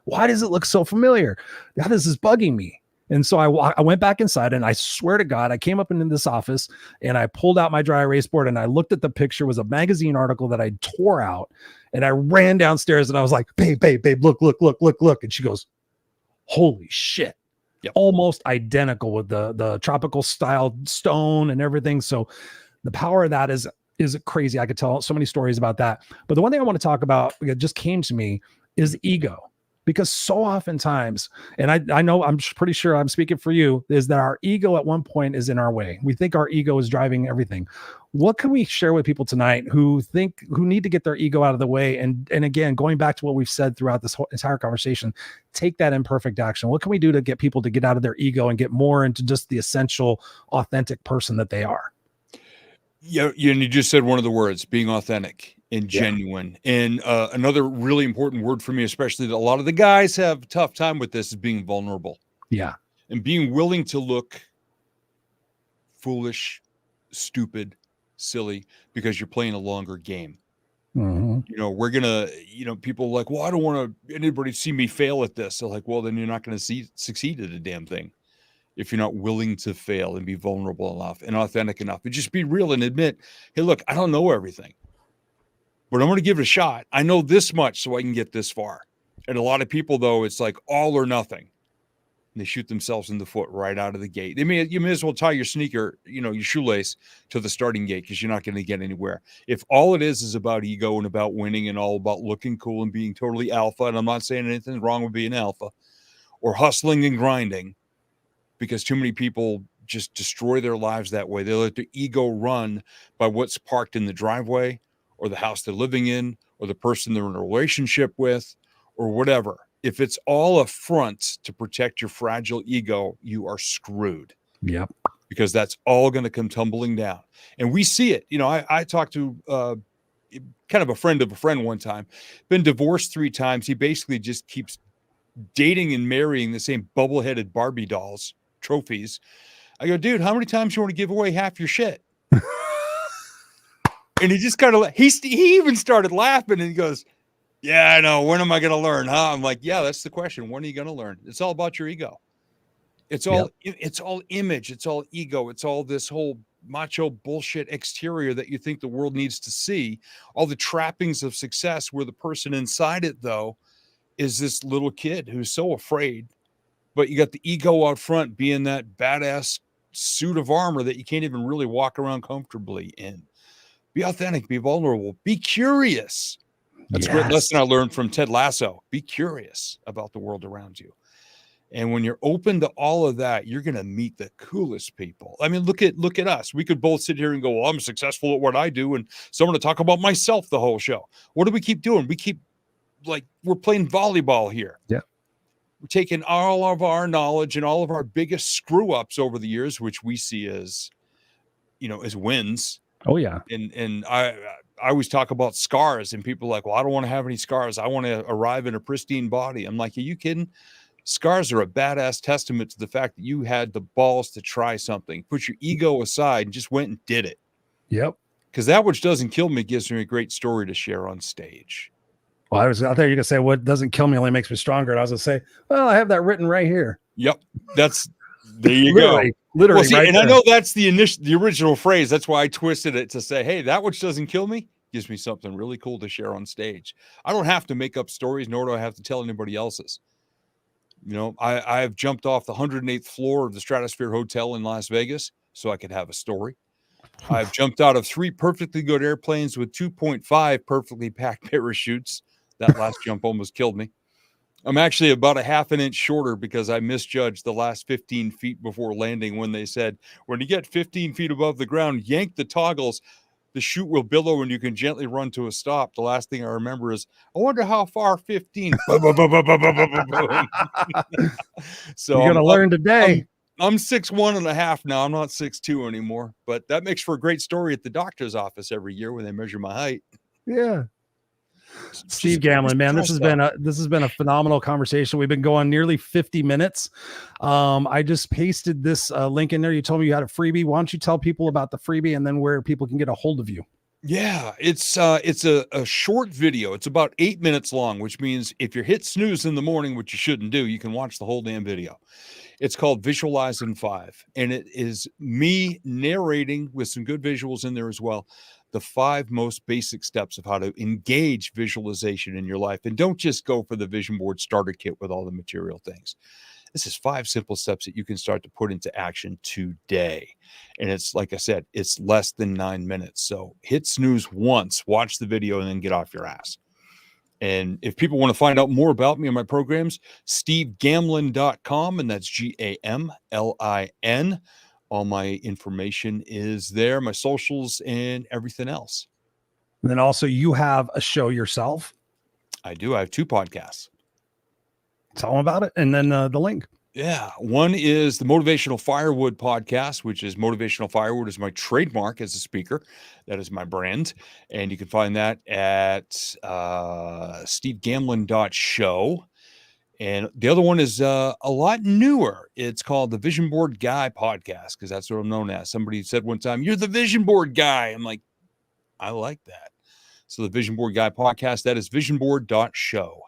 Why does it look so familiar? God, this is bugging me. And so I went back inside, and I swear to God, I came up into this office and I pulled out my dry erase board and I looked at the picture. It was a magazine article that I tore out, and I ran downstairs and I was like, babe, look. And she goes, holy shit. Yep. Almost identical with the tropical style stone and everything. So the power of that is crazy. I could tell so many stories about that. But the one thing I want to talk about, it just came to me, is ego. Because so oftentimes, and I know, I'm pretty sure I'm speaking for you, is that our ego at one point is in our way. We think our ego is driving everything. What can we share with people tonight who need to get their ego out of the way? And again, going back to what we've said throughout this whole entire conversation, take that imperfect action. What can we do to get people to get out of their ego and get more into just the essential, authentic person that they are? Yeah, you just said one of the words, being authentic and genuine. And another really important word for me, especially that a lot of the guys have a tough time with this, is being vulnerable. Yeah. And being willing to look foolish, stupid, silly, because you're playing a longer game. Mm-hmm. You know, we're going to, people are like, well, I don't want anybody to see me fail at this. So like, well, then you're not going to succeed at a damn thing if you're not willing to fail and be vulnerable enough and authentic enough and just be real and admit, hey, look, I don't know everything, but I'm going to give it a shot. I know this much so I can get this far. And a lot of people, though, it's like all or nothing. And they shoot themselves in the foot right out of the gate. You may as well tie your sneaker, your shoelace to the starting gate, because you're not going to get anywhere. If all it is about ego and about winning and all about looking cool and being totally alpha, and I'm not saying anything wrong with being alpha, or hustling and grinding, because too many people just destroy their lives that way. They let their ego run by what's parked in the driveway or the house they're living in or the person they're in a relationship with or whatever. If it's all a front to protect your fragile ego, you are screwed. Yep. Because that's all going to come tumbling down. And we see it. I talked to kind of a friend of a friend one time, been divorced 3 times. He basically just keeps dating and marrying the same bubble-headed Barbie dolls, trophies. I go, dude, how many times you want to give away half your shit? And he just kind of, he even started laughing, and he goes, yeah, I know. When am I going to learn? Huh? I'm like, yeah, that's the question. When are you going to learn? It's all about your ego. It's all image. It's all ego. It's all this whole macho bullshit exterior that you think the world needs to see. All the trappings of success, where the person inside it, though, is this little kid who's so afraid. But you got the ego out front being that badass suit of armor that you can't even really walk around comfortably in. Be authentic, be vulnerable, be curious. That's a great lesson I learned from Ted Lasso. Be curious about the world around you. And when you're open to all of that, you're going to meet the coolest people. I mean, look at us. We could both sit here and go, well, I'm successful at what I do, and so I'm going to talk about myself the whole show. What do we keep doing? We keep, like, we're playing volleyball here. Yeah. We're taking all of our knowledge and all of our biggest screw ups over the years, which we see as, as wins. Oh yeah. And I always talk about scars, and people are like, well, I don't want to have any scars. I want to arrive in a pristine body. I'm like, are you kidding? Scars are a badass testament to the fact that you had the balls to try something, put your ego aside, and just went and did it. Yep. Because that which doesn't kill me gives me a great story to share on stage. Well, I thought you were going to say, what doesn't kill me only makes me stronger. And I was going to say, well, I have that written right here. Yep. There you go. Literally. Well, see, right and there. I know that's the original phrase. That's why I twisted it to say, hey, that which doesn't kill me gives me something really cool to share on stage. I don't have to make up stories, nor do I have to tell anybody else's. I have jumped off the 108th floor of the Stratosphere Hotel in Las Vegas so I could have a story. I've jumped out of 3 perfectly good airplanes with 2.5 perfectly packed parachutes. That last jump almost killed me. I'm actually about a half an inch shorter because I misjudged the last 15 feet before landing, when they said, when you get 15 feet above the ground, yank the toggles, the chute will billow and you can gently run to a stop. The last thing I remember is, I wonder how far 15. So you're going to learn today. I'm 6'1.5" now. I'm not 6'2" anymore, but that makes for a great story at the doctor's office every year when they measure my height. Yeah. Steve Gamlin, man, this has been a phenomenal conversation. We've been going nearly 50 minutes. I just pasted this link in there. You told me you had a freebie. Why don't you tell people about the freebie and then where people can get a hold of you? Yeah, it's a short video. It's about 8 minutes long, which means if you hit snooze in the morning, which you shouldn't do, you can watch the whole damn video. It's called Visualize in 5, and it is me narrating with some good visuals in there as well, the 5 most basic steps of how to engage visualization in your life. And don't just go for the vision board starter kit with all the material things. This is 5 simple steps that you can start to put into action today. And it's, like I said, it's less than 9 minutes. So hit snooze once, watch the video, and then get off your ass. And if people want to find out more about me and my programs, stevegamlin.com, and that's GAMLIN. All my information is there, my socials and everything else. And then also you have a show yourself. I do. I have 2 podcasts. Tell them about it. And then the link. Yeah. One is the Motivational Firewood podcast, which is Motivational Firewood is my trademark as a speaker. That is my brand. And you can find that at stevegamlin.show. And the other one is a lot newer. It's called the Vision Board Guy podcast, because that's what I'm known as. Somebody said one time, "You're the Vision Board Guy." I'm like, I like that. So the Vision Board Guy podcast, that is visionboard.show.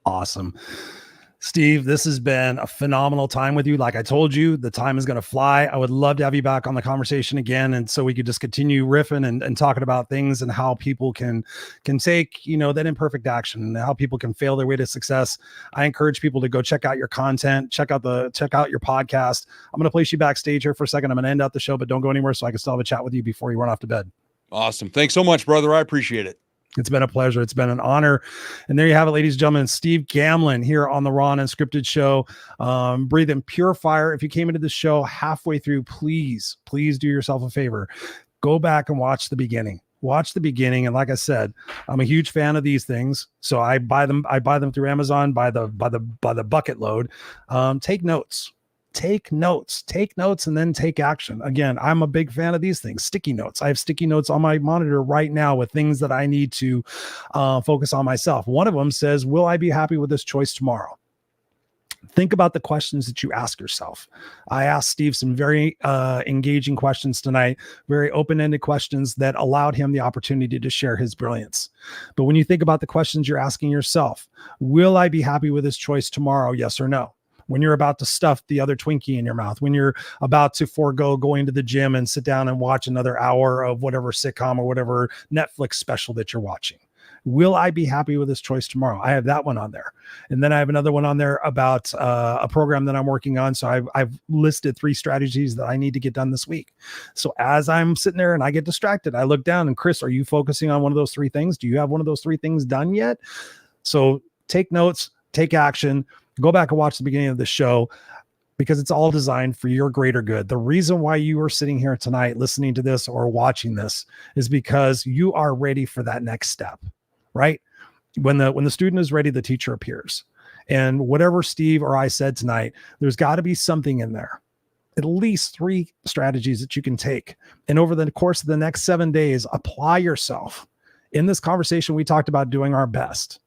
Awesome. Steve, this has been a phenomenal time with you. Like I told you, the time is going to fly. I would love to have you back on the conversation again. And so we could just continue riffing and talking about things and how people can take, that imperfect action and how people can fail their way to success. I encourage people to go check out your content, check out your podcast. I'm going to place you backstage here for a second. I'm going to end out the show, but don't go anywhere so I can still have a chat with you before you run off to bed. Awesome. Thanks so much, brother. I appreciate it. It's been a pleasure. It's been an honor. And there you have it, ladies and gentlemen. Steve Gamlin here on the Raw Unscripted show. Breathing pure fire. If you came into the show halfway through, please do yourself a favor. Go back and watch the beginning. Watch the beginning. And like I said, I'm a huge fan of these things. So I buy them through Amazon by the bucket load. Take notes. Take notes, and then take action. Again, I'm a big fan of these things. Sticky notes. I have sticky notes on my monitor right now with things that I need to focus on myself. One of them says, will I be happy with this choice tomorrow? Think about the questions that you ask yourself. I asked Steve some very engaging questions tonight, very open-ended questions that allowed him the opportunity to share his brilliance. But when you think about the questions you're asking yourself, will I be happy with this choice tomorrow? Yes or no? When you're about to stuff the other Twinkie in your mouth, when you're about to forego going to the gym and sit down and watch another hour of whatever sitcom or whatever Netflix special that you're watching. Will I be happy with this choice tomorrow? I have that one on there. And then I have another one on there about a program that I'm working on. So I've listed 3 strategies that I need to get done this week. So as I'm sitting there and I get distracted, I look down and, Chris, are you focusing on one of those 3 things? Do you have one of those 3 things done yet? So take notes, take action. Go back and watch the beginning of the show because it's all designed for your greater good. The reason why you are sitting here tonight listening to this or watching this is because you are ready for that next step, right? When the student is ready, the teacher appears. And whatever Steve or I said tonight, there's got to be something in there. At least 3 strategies that you can take. And over the course of the next 7 days, apply yourself. In this conversation, we talked about doing our best.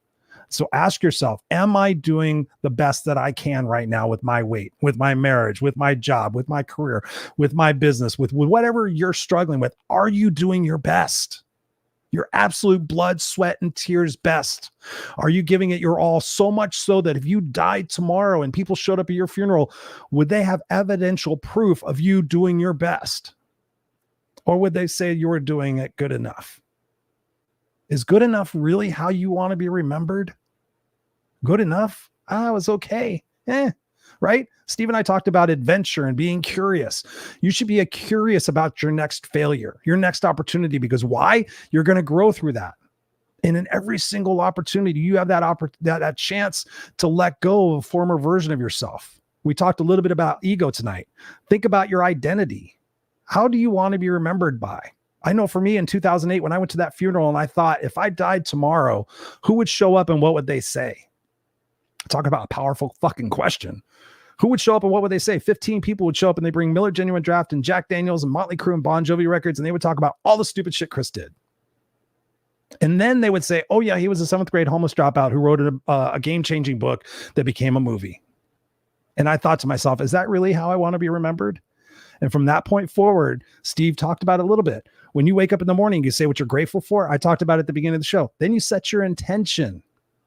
So ask yourself, am I doing the best that I can right now with my weight, with my marriage, with my job, with my career, with my business, with whatever you're struggling with? Are you doing your best? Your absolute blood, sweat, and tears best? Are you giving it your all, so much so that if you died tomorrow and people showed up at your funeral, would they have evidential proof of you doing your best? Or would they say you were doing it good enough? Is good enough really how you want to be remembered? Good enough? I was okay. Right? Steve and I talked about adventure and being curious. You should be curious about your next failure, your next opportunity, because why? You're going to grow through that. And in every single opportunity, you have that chance to let go of a former version of yourself. We talked a little bit about ego tonight. Think about your identity. How do you want to be remembered by? I know for me in 2008, when I went to that funeral and I thought, if I died tomorrow, who would show up and what would they say? Talk about a powerful fucking question. Who would show up and what would they say? 15 people would show up and they bring Miller Genuine Draft and Jack Daniels and Motley Crue and Bon Jovi records, and they would talk about all the stupid shit Chris did. And then they would say, oh yeah, he was a 7th grade homeless dropout who wrote a game-changing book that became a movie. And I thought to myself, is that really how I want to be remembered? And from that point forward, Steve talked about it a little bit. When you wake up in the morning, you say what you're grateful for. I talked about it at the beginning of the show. Then you set your intention.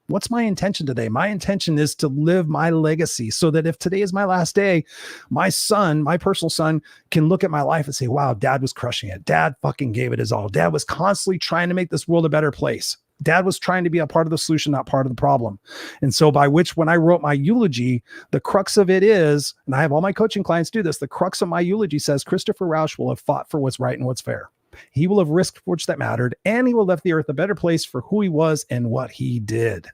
What's my intention today? My intention is to live my legacy so that if today is my last day, my son, my personal son, can look at my life and say, wow, Dad was crushing it. Dad fucking gave it his all. Dad was constantly trying to make this world a better place. Dad was trying to be a part of the solution, not part of the problem. And so by which, when I wrote my eulogy, the crux of it is, and I have all my coaching clients do this, the crux of my eulogy says, Christopher Rausch will have fought for what's right and what's fair. He will have risked for which that mattered, and he will have left the earth a better place for who he was and what he did.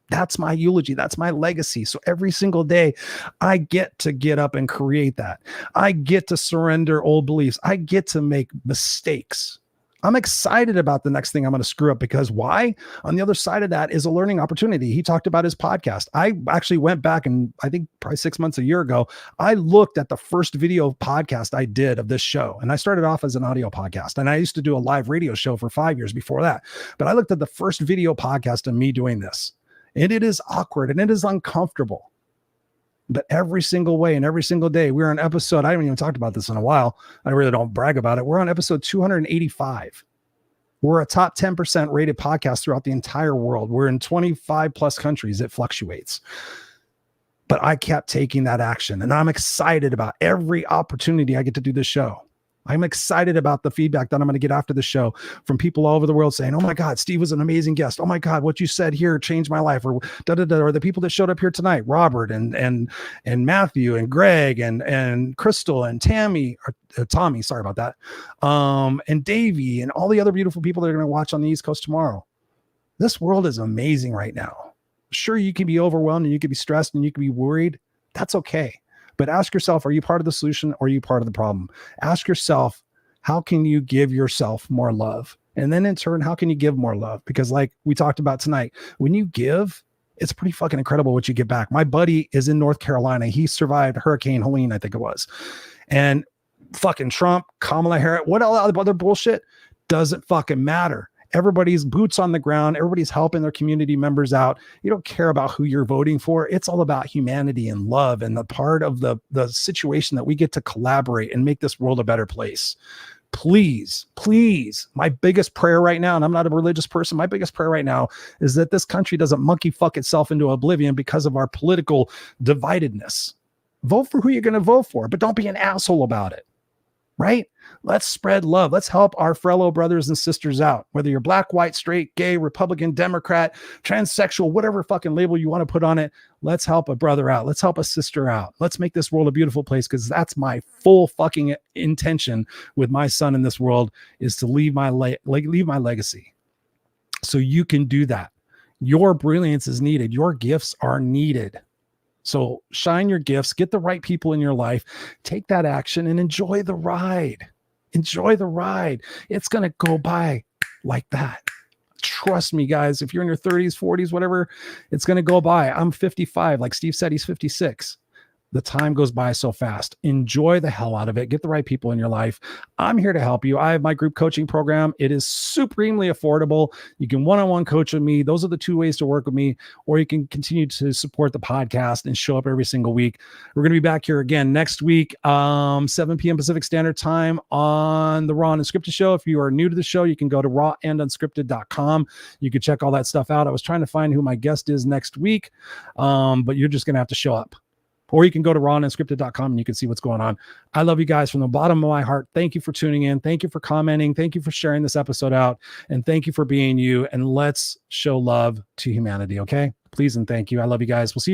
That's my eulogy. That's my legacy. So every single day, I get to get up and create that. I get to surrender old beliefs. I get to make mistakes. I'm excited about the next thing I'm going to screw up, because why? On the other side of that is a learning opportunity. He talked about his podcast. I actually went back, and I think probably 6 months, a year ago, I looked at the first video podcast I did of this show. And I started off as an audio podcast, and I used to do a live radio show for 5 years before that. But I looked at the first video podcast of me doing this, and it is awkward and it is uncomfortable. But every single way and every single day, we're on episode, I haven't even talked about this in a while. I really don't brag about it. We're on episode 285. We're a top 10% rated podcast throughout the entire world. We're in 25 plus countries. It fluctuates. But I kept taking that action, and I'm excited about every opportunity I get to do this show. I'm excited about the feedback that I'm going to get after the show from people all over the world saying, oh my God, Steve was an amazing guest. Oh my God, what you said here changed my life. Or or the people that showed up here tonight, Robert and Matthew and Greg and Crystal and Tammy, or Tommy, sorry about that. And Davey and all the other beautiful people that are going to watch on the East Coast tomorrow. This world is amazing right now. Sure, you can be overwhelmed and you can be stressed and you can be worried. That's okay. But ask yourself, are you part of the solution or are you part of the problem? Ask yourself, how can you give yourself more love? And then in turn, how can you give more love? Because like we talked about tonight, when you give, it's pretty fucking incredible what you get back. My buddy is in North Carolina. He survived Hurricane Helene, I think it was. And fucking Trump, Kamala Harris, what all other bullshit doesn't fucking matter. Everybody's boots on the ground. Everybody's helping their community members out. You don't care about who you're voting for. It's all about humanity and love and the part of the situation that we get to collaborate and make this world a better place. Please, please, my biggest prayer right now, and I'm not a religious person, my biggest prayer right now is that this country doesn't monkey fuck itself into oblivion because of our political dividedness. Vote for who you're going to vote for, but don't be an asshole about it. Right? Let's spread love. Let's help our fellow brothers and sisters out. Whether you're black, white, straight, gay, Republican, Democrat, transsexual, whatever fucking label you want to put on it, let's help a brother out. Let's help a sister out. Let's make this world a beautiful place, because that's my full fucking intention with my son in this world, is to leave my legacy. So you can do that. Your brilliance is needed. Your gifts are needed. So shine your gifts, get the right people in your life, take that action, and enjoy the ride. Enjoy the ride. It's going to go by like that. Trust me, guys. If you're in your 30s, 40s, whatever, it's going to go by. I'm 55. Like Steve said, he's 56. The time goes by so fast. Enjoy the hell out of it. Get the right people in your life. I'm here to help you. I have my group coaching program. It is supremely affordable. You can one-on-one coach with me. Those are the two ways to work with me, or you can continue to support the podcast and show up every single week. We're going to be back here again next week, 7 p.m. Pacific Standard Time on the Raw Unscripted show. If you are new to the show, you can go to rawandunscripted.com. You can check all that stuff out. I was trying to find who my guest is next week, but you're just going to have to show up. Or you can go to rawandunscripted.com and you can see what's going on. I love you guys from the bottom of my heart. Thank you for tuning in. Thank you for commenting. Thank you for sharing this episode out. And thank you for being you. And let's show love to humanity, okay? Please and thank you. I love you guys. We'll see you.